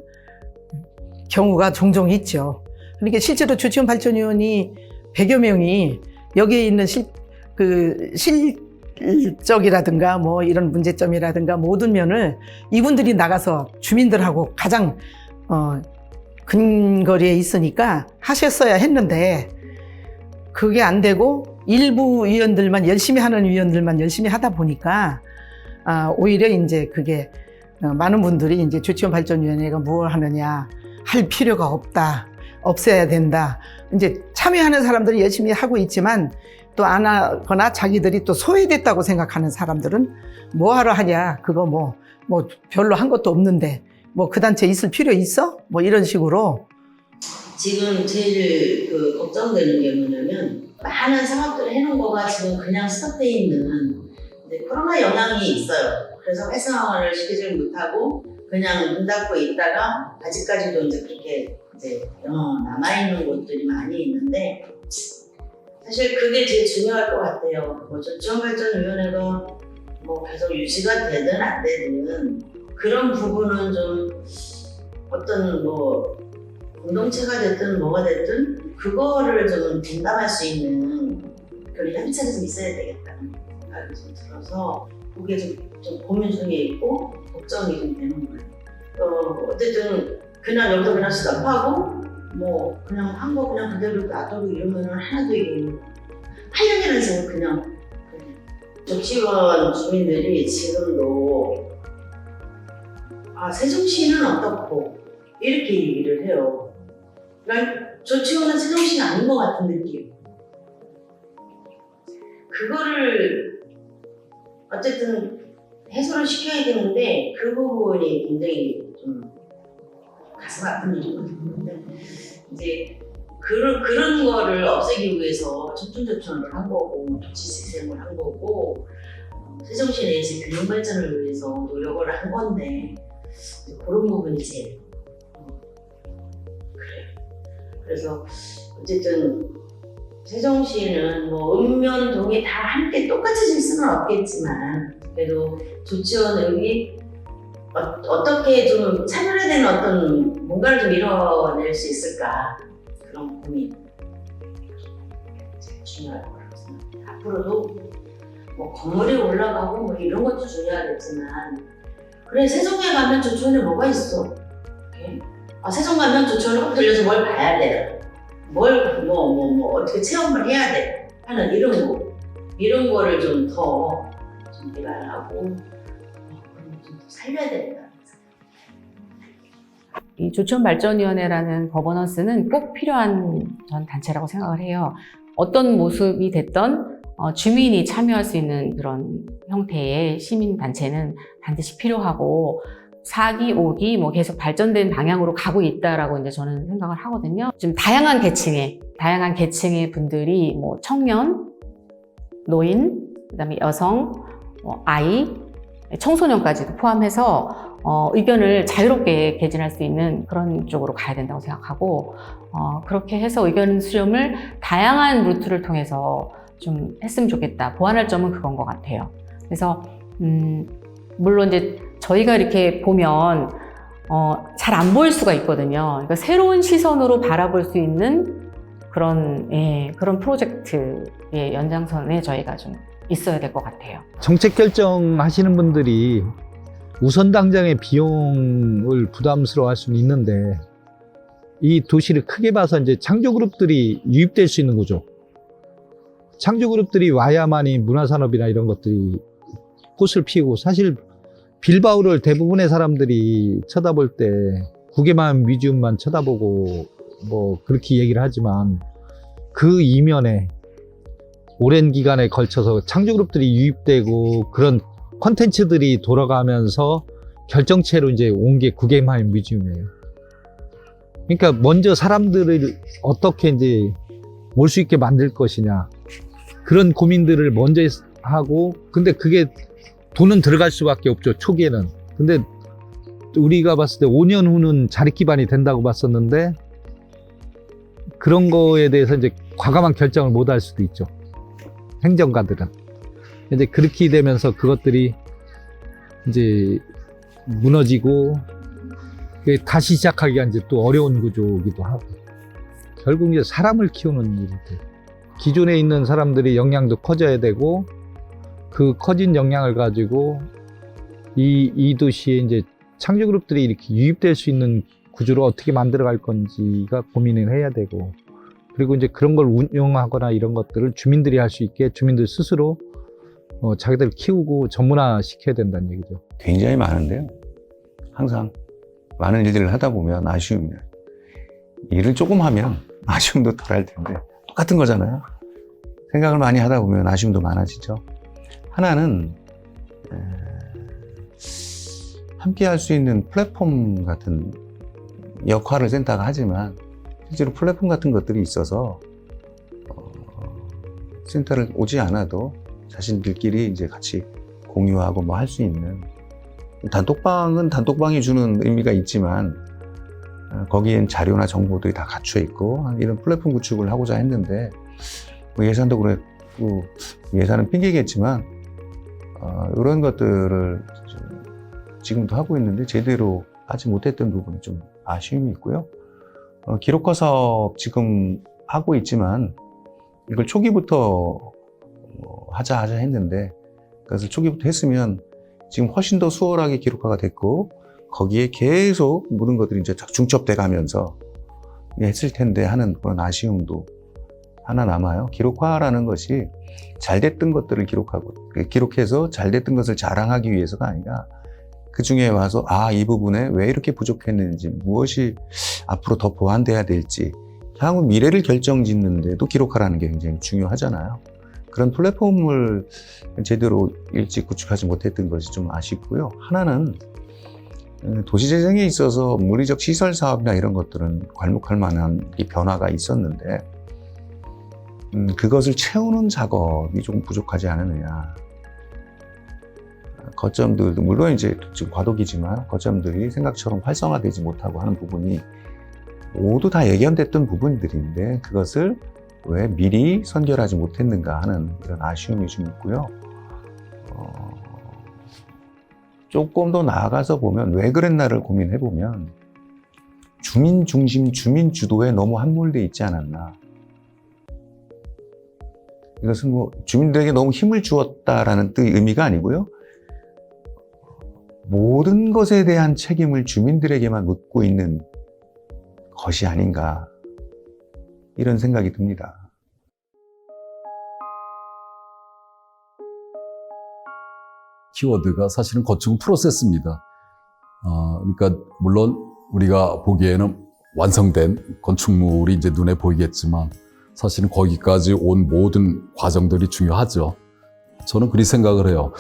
경우가 종종 있죠. 그러니까 실제로 조치원발전위원이 100여 명이 여기에 있는 실적이라든가 뭐 이런 문제점이라든가 모든 면을 이분들이 나가서 주민들하고 가장 근거리에 있으니까 하셨어야 했는데 그게 안 되고 일부 위원들만 열심히 하는 위원들만 열심히 하다 보니까 오히려 이제 그게 많은 분들이 이제 조치원발전위원회가 뭘 하느냐 할 필요가 없다, 없애야 된다. 이제 참여하는 사람들이 열심히 하고 있지만 또 안 하거나 자기들이 또 소외됐다고 생각하는 사람들은 뭐 하러 하냐, 그거 뭐 별로 한 것도 없는데 뭐 그 단체 있을 필요 있어? 뭐 이런 식으로. 지금 제일 걱정되는 게 뭐냐면 많은 사업들을 해놓은 거가 지금 그냥 스톱돼 있는 코로나 영향이 있어요. 그래서 활성화를 시키지 못하고 그냥 문 닫고 있다가 아직까지도 이제 그렇게 이제 남아있는 곳들이 많이 있는데 사실 그게 제일 중요할 것 같아요. 뭐 조치원발전위원회가 뭐 계속 유지가 되든 안 되든 그런 부분은 좀 어떤 뭐 공동체가 됐든 뭐가 됐든 그거를 좀 분담할 수 있는 그런 협의체가 좀 있어야 되겠다는 생각이 좀 들어서 그게 좀 고민 중에 있고 걱정이 좀 되는 거예요. 어쨌든 그냥 여기서 그냥 스톱하고 뭐 그냥 한 거 그냥 그대로 놔두고 이러면은 하나도 이게 하려니는 지금 그냥 조치원 주민들이 지금도 세종시는 어떻고 이렇게 얘기를 해요. 그러니까 조치원은 세종시가 아닌 것 같은 느낌. 그거를 어쨌든 해소를 시켜야 되는데 그 부분이 굉장히 좀 가슴 아픈 일이거든요. 이제 그런 거를 없애기 위해서 청춘조치원을 한 거고 도시재생을 한 거고 세종시 내에서 균형 발전을 위해서 노력을 한 건데 그런 부분이 제일 그래요. 그래서 어쨌든 세종시는 뭐 읍면, 동이 다 함께 똑같아질 수는 없겠지만 그래도 조치원역이 어떻게 좀 차별화되는 어떤 뭔가를 좀 이뤄낼 수 있을까 그런 고민 제일 중요할 거라고 생각합니다. 앞으로도 뭐 건물이 올라가고 뭐 이런 것도 중요하겠지만 그래 세종에 가면 조치원에 뭐가 있어? 세종 가면 조치원에 꼭 들려서 뭘 봐야 돼? 뭘 어떻게 체험을 해야 돼? 하는 이런 거를 좀 더 좀 개발하고 좀 살려야 된다. 이 조천발전위원회라는 거버넌스는 꼭 필요한 전 단체라고 생각을 해요. 어떤 모습이 됐던 주민이 참여할 수 있는 그런 형태의 시민단체는 반드시 필요하고 4기, 5기 뭐 계속 발전된 방향으로 가고 있다라고 이제 저는 생각을 하거든요. 좀 다양한 계층의 분들이 뭐 청년, 노인, 그다음에 여성, 아이, 청소년까지도 포함해서 의견을 자유롭게 개진할 수 있는 그런 쪽으로 가야 된다고 생각하고 그렇게 해서 의견 수렴을 다양한 루트를 통해서 좀 했으면 좋겠다. 보완할 점은 그건 것 같아요. 그래서 물론 이제 저희가 이렇게 보면 잘 안 보일 수가 있거든요. 그러니까 새로운 시선으로 바라볼 수 있는 그런 프로젝트의 연장선에 저희가 좀 있어야 될 것 같아요. 정책 결정하시는 분들이 우선 당장의 비용을 부담스러워할 수는 있는데 이 도시를 크게 봐서 이제 창조그룹들이 유입될 수 있는 거죠. 창조그룹들이 와야만이 문화산업이나 이런 것들이 꽃을 피우고 사실 빌바오를 대부분의 사람들이 쳐다볼 때 구게만 뮤지엄만 쳐다보고 뭐 그렇게 얘기를 하지만 그 이면에 오랜 기간에 걸쳐서 창조그룹들이 유입되고 그런 콘텐츠들이 돌아가면서 결정체로 이제 온 게 구게만 뮤지엄이에요. 그러니까 먼저 사람들을 어떻게 이제 올 수 있게 만들 것이냐 그런 고민들을 먼저 하고 근데 그게 돈은 들어갈 수밖에 없죠 초기에는. 근데 우리가 봤을 때 5년 후는 자립 기반이 된다고 봤었는데 그런 거에 대해서 이제 과감한 결정을 못 할 수도 있죠 행정가들은. 이제 그렇게 되면서 그것들이 이제 무너지고 다시 시작하기가 이제 또 어려운 구조이기도 하고 결국 이제 사람을 키우는 일인데 기존에 있는 사람들이 역량도 커져야 되고 그 커진 역량을 가지고 이 도시에 이제 창조그룹들이 이렇게 유입될 수 있는 구조를 어떻게 만들어갈 건지가 고민을 해야 되고 그리고 이제 그런 걸 운영하거나 이런 것들을 주민들이 할 수 있게 주민들 스스로 자기들 키우고 전문화 시켜야 된다는 얘기죠. 굉장히 많은데요. 항상 많은 일들을 하다 보면 아쉬움이에요. 일을 조금 하면 아쉬움도 덜할 텐데 똑같은 거잖아요. 생각을 많이 하다 보면 아쉬움도 많아지죠. 하나는 함께 할 수 있는 플랫폼 같은 역할을 센터가 하지만 실제로 플랫폼 같은 것들이 있어서 센터를 오지 않아도 자신들끼리 이제 같이 공유하고 뭐 할 수 있는 단톡방은 단톡방이 주는 의미가 있지만 거기엔 자료나 정보들이 다 갖춰 있고 이런 플랫폼 구축을 하고자 했는데 뭐 예산도 그랬고 예산은 핑계겠지만 이런 것들을 지금도 하고 있는데 제대로 하지 못했던 부분이 좀 아쉬움이 있고요. 기록화 사업 지금 하고 있지만 이걸 초기부터 하자 했는데 그래서 초기부터 했으면 지금 훨씬 더 수월하게 기록화가 됐고 거기에 계속 모든 것들이 이제 중첩돼 가면서 했을 텐데 하는 그런 아쉬움도 하나 남아요. 기록화라는 것이 잘 됐던 것들을 기록해서 잘 됐던 것을 자랑하기 위해서가 아니라 그 중에 와서 이 부분에 왜 이렇게 부족했는지 무엇이 앞으로 더 보완돼야 될지 향후 미래를 결정짓는데도 기록하라는 게 굉장히 중요하잖아요. 그런 플랫폼을 제대로 일찍 구축하지 못했던 것이 좀 아쉽고요. 하나는 도시재생에 있어서 물리적 시설 사업이나 이런 것들은 괄목할 만한 변화가 있었는데 그것을 채우는 작업이 좀 부족하지 않느냐. 거점들도 물론 이제 지금 과도기지만 거점들이 생각처럼 활성화되지 못하고 하는 부분이 모두 다 예견됐던 부분들인데 그것을 왜 미리 선결하지 못했는가 하는 이런 아쉬움이 좀 있고요. 조금 더 나아가서 보면 왜 그랬나를 고민해 보면 주민 중심, 주민 주도에 너무 함몰돼 있지 않았나. 이것은 뭐 주민들에게 너무 힘을 주었다라는 의미가 아니고요. 모든 것에 대한 책임을 주민들에게만 묻고 있는 것이 아닌가 이런 생각이 듭니다. 키워드가 사실은 건축은 프로세스입니다. 그러니까 물론 우리가 보기에는 완성된 건축물이 이제 눈에 보이겠지만 사실은 거기까지 온 모든 과정들이 중요하죠. 저는 그렇게 생각을 해요.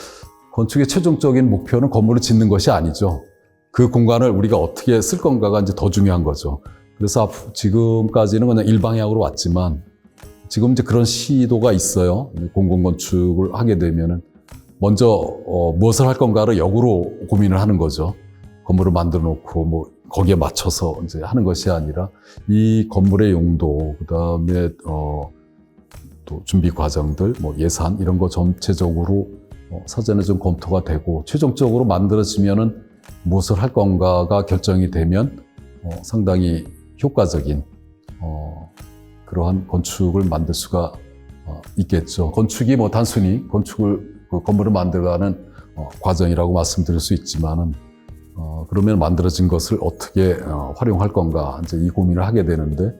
건축의 최종적인 목표는 건물을 짓는 것이 아니죠. 그 공간을 우리가 어떻게 쓸 건가가 이제 더 중요한 거죠. 그래서 지금까지는 그냥 일방향으로 왔지만 지금 이제 그런 시도가 있어요. 공공건축을 하게 되면은 먼저 무엇을 할 건가를 역으로 고민을 하는 거죠. 건물을 만들어 놓고 뭐 거기에 맞춰서 이제 하는 것이 아니라 이 건물의 용도, 그다음에 또 준비 과정들, 뭐 예산 이런 거 전체적으로 사전에 좀 검토가 되고 최종적으로 만들어지면은 무엇을 할 건가가 결정이 되면 상당히 효과적인 그러한 건축을 만들 수가 있겠죠. 건축이 뭐 단순히 건물을 만들어가는 과정이라고 말씀드릴 수 있지만은 그러면 만들어진 것을 어떻게 활용할 건가 이제 이 고민을 하게 되는데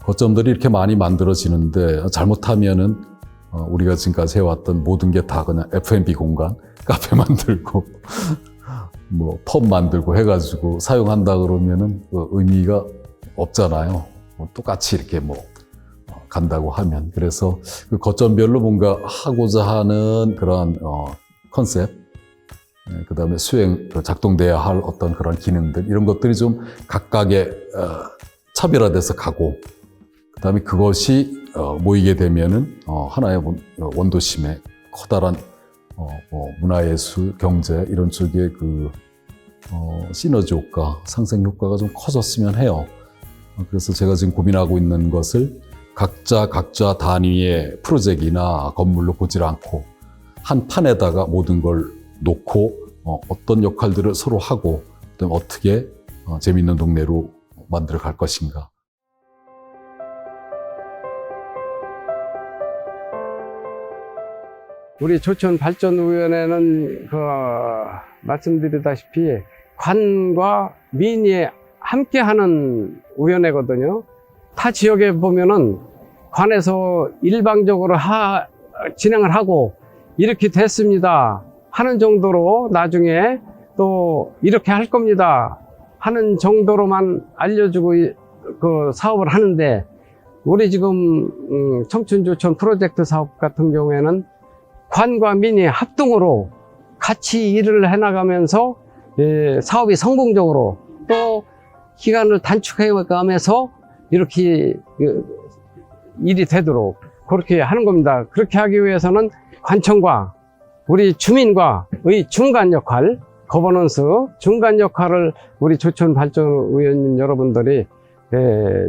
거점들이 이렇게 많이 만들어지는데 잘못하면은 우리가 지금까지 해왔던 모든 게 다 그냥 F&B 공간, 카페 만들고 뭐 펍 만들고 해가지고 사용한다 그러면은 그 의미가 없잖아요. 똑같이 이렇게 뭐 간다고 하면 그래서 그 거점별로 뭔가 하고자 하는 그런 컨셉, 그 다음에 작동돼야 할 어떤 그런 기능들 이런 것들이 좀 각각의 차별화돼서 가고 그 다음에 그것이 모이게 되면은 하나의 원도심의 커다란 문화예술, 경제 이런 쪽의 그 시너지 효과, 상생 효과가 좀 커졌으면 해요. 그래서 제가 지금 고민하고 있는 것을 각자 단위의 프로젝트나 건물로 보질 않고 한 판에다가 모든 걸 놓고 어떤 역할들을 서로 하고 그다음에 어떻게 재미있는 동네로 만들어 갈 것인가. 우리 조천발전위원회는 말씀드리다시피 관과 민이 함께하는 위원회거든요. 타 지역에 보면은 관에서 일방적으로 진행을 하고 이렇게 됐습니다 하는 정도로 나중에 또 이렇게 할 겁니다 하는 정도로만 알려주고 그 사업을 하는데 우리 지금 청춘조천 프로젝트 사업 같은 경우에는 관과 민이 합동으로 같이 일을 해나가면서 사업이 성공적으로 또 기간을 단축해가면서 이렇게 일이 되도록 그렇게 하는 겁니다. 그렇게 하기 위해서는 관청과 우리 주민과의 중간 역할, 거버넌스 중간 역할을 우리 조천발전위원님 여러분들이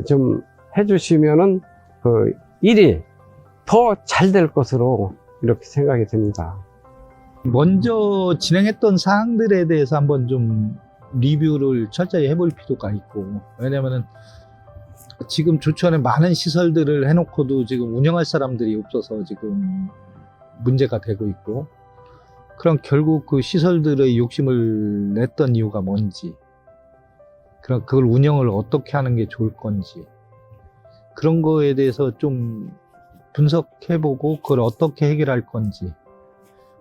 좀 해주시면은 그 일이 더 잘 될 것으로 이렇게 생각이 듭니다. 먼저 진행했던 사항들에 대해서 한번 좀 리뷰를 철저히 해볼 필요가 있고, 왜냐면은 지금 조천에 많은 시설들을 해놓고도 지금 운영할 사람들이 없어서 지금 문제가 되고 있고, 그럼 결국 그 시설들의 욕심을 냈던 이유가 뭔지, 그럼 그걸 운영을 어떻게 하는 게 좋을 건지, 그런 거에 대해서 좀 분석해보고 그걸 어떻게 해결할 건지,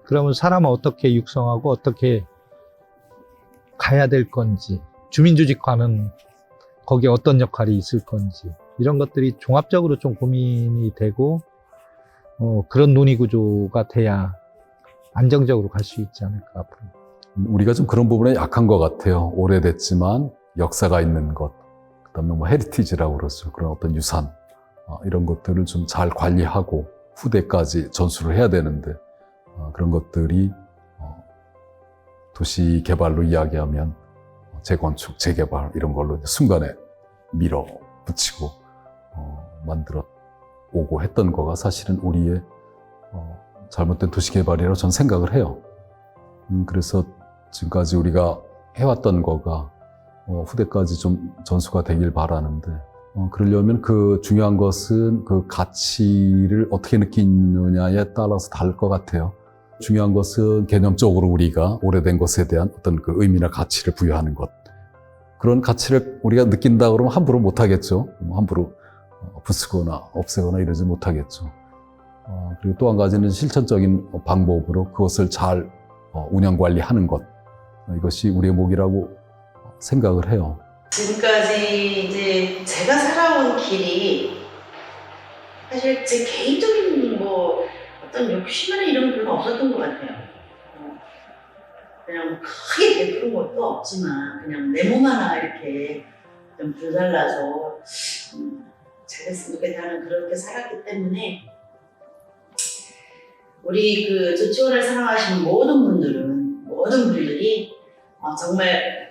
그러면 사람을 어떻게 육성하고 어떻게 가야 될 건지, 주민조직과는 거기에 어떤 역할이 있을 건지, 이런 것들이 종합적으로 좀 고민이 되고 그런 논의구조가 돼야 안정적으로 갈 수 있지 않을까 앞으로. 우리가 좀 그런 부분에 약한 것 같아요. 오래됐지만 역사가 있는 것, 그다음에 뭐 헤리티지라고 그러죠. 그런 어떤 유산 이런 것들을 좀 잘 관리하고 후대까지 전수를 해야 되는데 그런 것들이 도시 개발로 이야기하면 재건축, 재개발 이런 걸로 이제 순간에 밀어붙이고 만들어 오고 했던 거가 사실은 우리의 잘못된 도시 개발이라고 저는 생각을 해요. 그래서 지금까지 우리가 해왔던 거가 후대까지 좀 전수가 되길 바라는데 그러려면 그 중요한 것은 그 가치를 어떻게 느끼느냐에 따라서 다를 것 같아요. 중요한 것은 개념적으로 우리가 오래된 것에 대한 어떤 그 의미나 가치를 부여하는 것. 그런 가치를 우리가 느낀다 그러면 함부로 못하겠죠. 함부로 부수거나 없애거나 이러지 못하겠죠. 그리고 또 한 가지는 실천적인 방법으로 그것을 잘 운영 관리하는 것. 이것이 우리의 몫이라고 생각을 해요. 지금까지 이제 제가 살아온 길이 사실 제 개인적인 뭐 어떤 욕심이나 이런 게 별로 없었던 것 같아요. 그냥 크게 베푸는 것도 없지만 그냥 내 몸 하나 이렇게 좀 불살라서 잘했으면 좋겠다는 그렇게 살았기 때문에 우리 그 조치원을 사랑하시는 모든 분들이 정말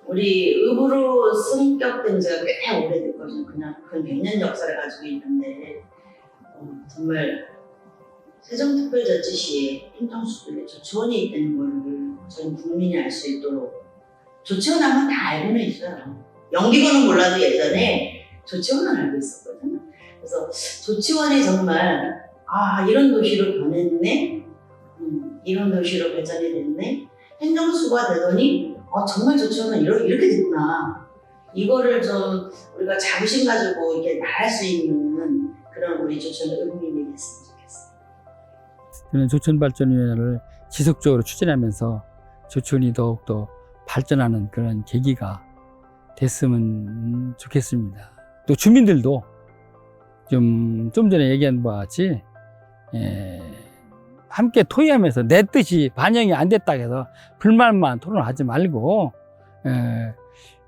우리 읍으로 승격된 지가 꽤 오래됐거든요. 그냥 그 100년 역사를 가지고 있는데 정말 세종특별자치시에 행정수도에 조치원이 있다는 거를 전 국민이 알 수 있도록 조치원 하면 다 알고는 있어요. 영기고는 몰라도 예전에 조치원은 알고 있었거든요. 그래서 조치원이 정말 이런 도시로 변했네, 이런 도시로 발전이 됐네, 행정수가 되더니 정말 조치원은 이렇게 됐구나. 이거를 좀 우리가 자부심 가지고 이렇게 말할 수 있는 그런 우리 조치원 의국민이 됐으면 좋겠어요. 저는 조천발전위원회를 지속적으로 추진하면서 조치원이 더욱더 발전하는 그런 계기가 됐으면 좋겠습니다. 또 주민들도 좀 전에 얘기한 바와 같이 함께 토의하면서 내 뜻이 반영이 안 됐다 해서 불만만 토론하지 말고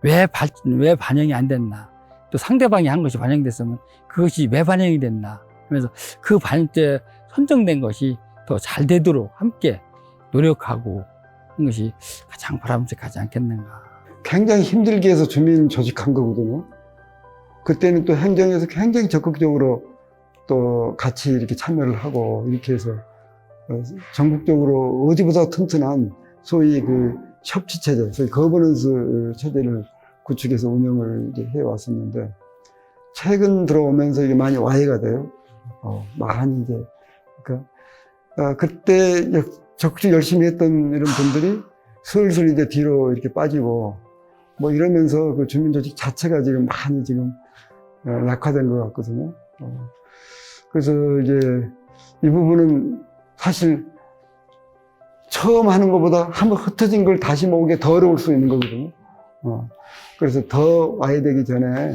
왜 반영이 안 됐나, 또 상대방이 한 것이 반영됐으면 그것이 왜 반영이 됐나 하면서 그 선정된 것이 더 잘 되도록 함께 노력하고 하는 것이 가장 바람직하지 않겠는가. 굉장히 힘들게 해서 주민 조직한 거거든요. 그때는 또 행정에서 굉장히 적극적으로 또 같이 이렇게 참여를 하고 이렇게 해서 전국적으로 어디보다 튼튼한 소위 그 협치 체제, 소위 거버넌스 체제를 구축해서 운영을 이제 해왔었는데 최근 들어오면서 이게 많이 와해가 돼요. 많이 이제 그때 적극 열심히 했던 이런 분들이 슬슬 이제 뒤로 이렇게 빠지고 뭐 이러면서 그 주민 조직 자체가 지금 많이 지금 약화된 것 같거든요. 그래서 이제 이 부분은 사실 처음 하는 것보다 한번 흩어진 걸 다시 모으기 더 어려울 수 있는 거거든요. 그래서 더 와야 되기 전에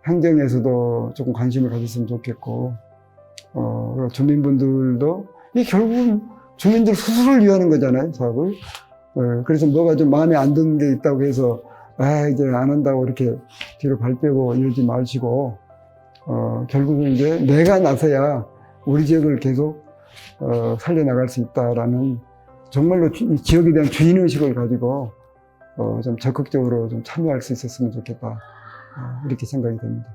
행정에서도 조금 관심을 가졌으면 좋겠고, 그리고 주민분들도 이 결국은 주민들 스스로를 위하는 거잖아요, 사업을. 그래서 뭐가 좀 마음에 안 드는 게 있다고 해서 이제 안 한다고 이렇게 뒤로 발 빼고 이러지 마시고, 결국은 이제 내가 나서야 우리 지역을 계속 살려나갈 수 있다라는 정말로 이 지역에 대한 주인의식을 가지고 좀 적극적으로 좀 참여할 수 있었으면 좋겠다, 이렇게 생각이 됩니다.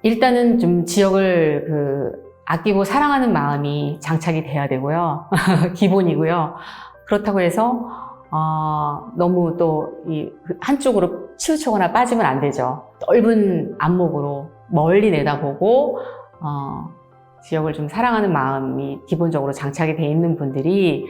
일단은 좀 지역을 아끼고 사랑하는 마음이 장착이 돼야 되고요. 기본이고요. 그렇다고 해서 너무 또 한쪽으로 치우치거나 빠지면 안 되죠. 넓은 안목으로 멀리 내다보고 지역을 좀 사랑하는 마음이 기본적으로 장착이 돼 있는 분들이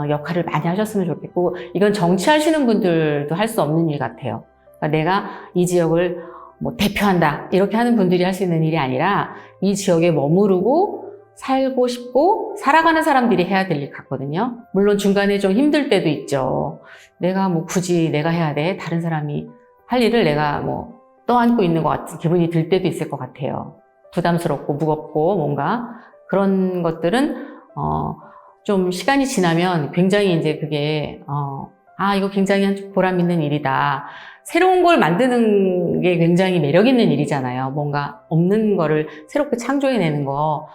역할을 많이 하셨으면 좋겠고, 이건 정치하시는 분들도 할 수 없는 일 같아요. 그러니까 내가 이 지역을 뭐 대표한다 이렇게 하는 분들이 할 수 있는 일이 아니라 이 지역에 머무르고 살고 싶고 살아가는 사람들이 해야 될 일 같거든요. 물론 중간에 좀 힘들 때도 있죠. 내가 뭐 굳이 내가 해야 돼? 다른 사람이 할 일을 내가 뭐 떠안고 있는 것 같은 기분이 들 때도 있을 것 같아요. 부담스럽고 무겁고 뭔가 그런 것들은 좀 시간이 지나면 굉장히 이제 그게 이거 굉장히 보람 있는 일이다. 새로운 걸 만드는 게 굉장히 매력 있는 일이잖아요. 뭔가 없는 거를 새롭게 창조해내는 거.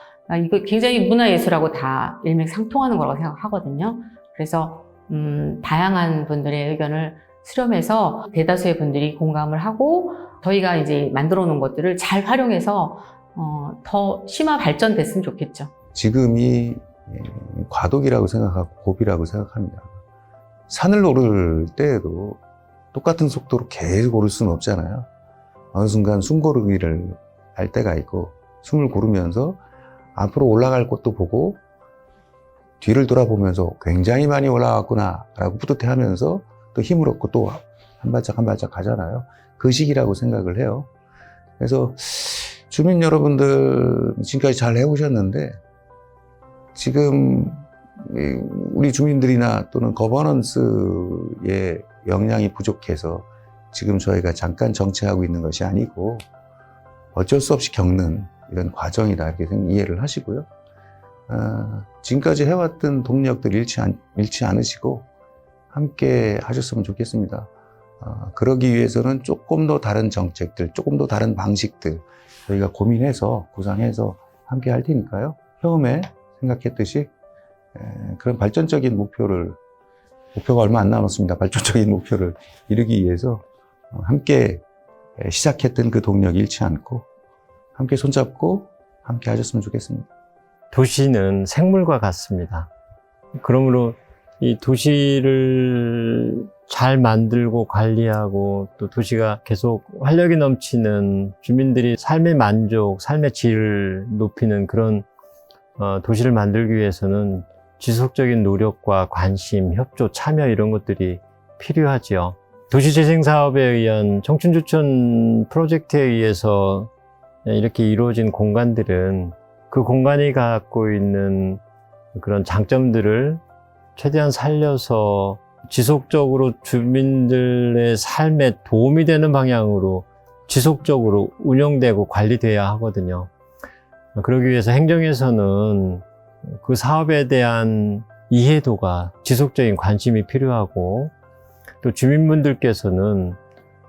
이거 굉장히 문화예술하고 다 일맥상통하는 거라고 생각하거든요. 그래서 다양한 분들의 의견을 수렴해서 대다수의 분들이 공감을 하고 저희가 이제 만들어 놓은 것들을 잘 활용해서 더 심화 발전됐으면 좋겠죠. 지금이 과도기라고 생각하고 고비라고 생각합니다. 산을 오를 때에도 똑같은 속도로 계속 오를 수는 없잖아요. 어느 순간 숨 고르기를 할 때가 있고 숨을 고르면서 앞으로 올라갈 곳도 보고 뒤를 돌아보면서 굉장히 많이 올라왔구나 라고 뿌듯해하면서 또 힘을 얻고 또 한 발짝 한 발짝 가잖아요. 그 시기라고 생각을 해요. 그래서 주민 여러분들 지금까지 잘 해오셨는데 지금 우리 주민들이나 또는 거버넌스의 역량이 부족해서 지금 저희가 잠깐 정체하고 있는 것이 아니고 어쩔 수 없이 겪는 이런 과정이다 이렇게 이해를 하시고요. 지금까지 해왔던 동력들 잃지 않으시고 함께 하셨으면 좋겠습니다. 그러기 위해서는 조금 더 다른 정책들, 조금 더 다른 방식들 저희가 고민해서 구상해서 함께 할 테니까요. 처음에 생각했듯이 그런 발전적인 목표가 얼마 안 남았습니다. 발전적인 목표를 이루기 위해서 함께 시작했던 그 동력 잃지 않고 함께 손잡고 함께 하셨으면 좋겠습니다. 도시는 생물과 같습니다. 그러므로 이 도시를 잘 만들고 관리하고 또 도시가 계속 활력이 넘치는 주민들이 삶의 만족, 삶의 질을 높이는 그런 도시를 만들기 위해서는 지속적인 노력과 관심, 협조, 참여 이런 것들이 필요하죠. 도시재생사업에 의한 청춘주천 프로젝트에 의해서 이렇게 이루어진 공간들은 그 공간이 갖고 있는 그런 장점들을 최대한 살려서 지속적으로 주민들의 삶에 도움이 되는 방향으로 지속적으로 운영되고 관리돼야 하거든요. 그러기 위해서 행정에서는 그 사업에 대한 이해도가 지속적인 관심이 필요하고 또 주민분들께서는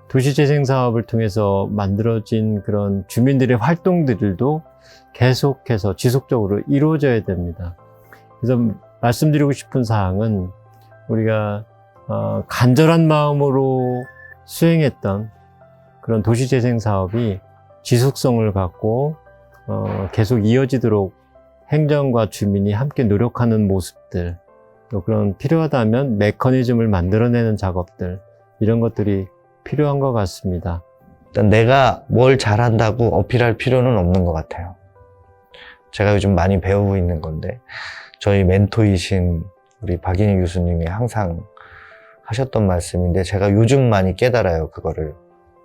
도시재생사업을 통해서 만들어진 그런 주민들의 활동들도 계속해서 지속적으로 이루어져야 됩니다. 그래서 말씀드리고 싶은 사항은 우리가 간절한 마음으로 수행했던 그런 도시재생사업이 지속성을 갖고 계속 이어지도록 행정과 주민이 함께 노력하는 모습들, 또 그런 필요하다면 메커니즘을 만들어내는 작업들, 이런 것들이 필요한 것 같습니다. 일단 내가 뭘 잘한다고 어필할 필요는 없는 것 같아요. 제가 요즘 많이 배우고 있는 건데 저희 멘토이신 우리 박인희 교수님이 항상 하셨던 말씀인데 제가 요즘 많이 깨달아요, 그거를.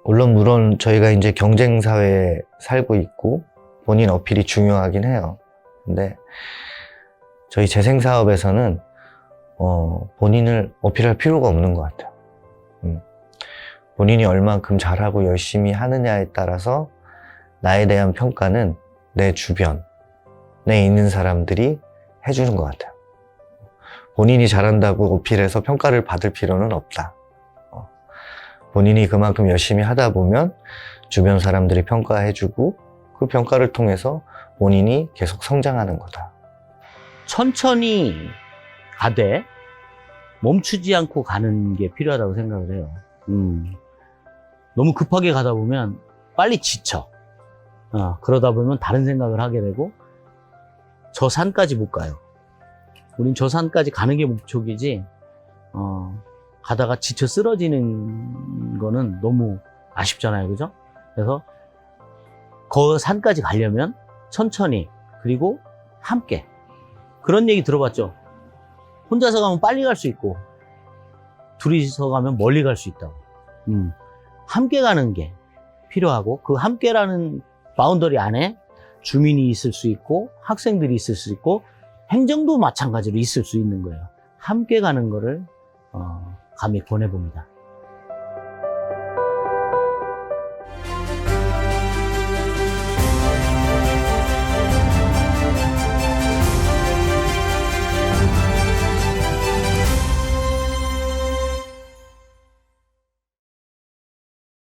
물론 저희가 이제 경쟁사회에 살고 있고 본인 어필이 중요하긴 해요. 근데 저희 재생사업에서는 본인을 어필할 필요가 없는 것 같아요. 본인이 얼만큼 잘하고 열심히 하느냐에 따라서 나에 대한 평가는 내 주변에 있는 사람들이 해주는 것 같아요. 본인이 잘한다고 어필해서 평가를 받을 필요는 없다. 본인이 그만큼 열심히 하다 보면 주변 사람들이 평가해주고 그 평가를 통해서 본인이 계속 성장하는 거다. 천천히 가되 멈추지 않고 가는 게 필요하다고 생각을 해요. 너무 급하게 가다 보면 빨리 지쳐. 그러다 보면 다른 생각을 하게 되고 저 산까지 못 가요. 우린 저 산까지 가는 게 목적이지 가다가 지쳐 쓰러지는 거는 너무 아쉽잖아요. 그죠? 그래서 그 산까지 가려면 천천히 그리고 함께. 그런 얘기 들어봤죠? 혼자서 가면 빨리 갈 수 있고 둘이서 가면 멀리 갈 수 있다고. 함께 가는 게 필요하고 그 함께라는 바운더리 안에 주민이 있을 수 있고 학생들이 있을 수 있고 행정도 마찬가지로 있을 수 있는 거예요. 함께 가는 거를 감히 권해봅니다.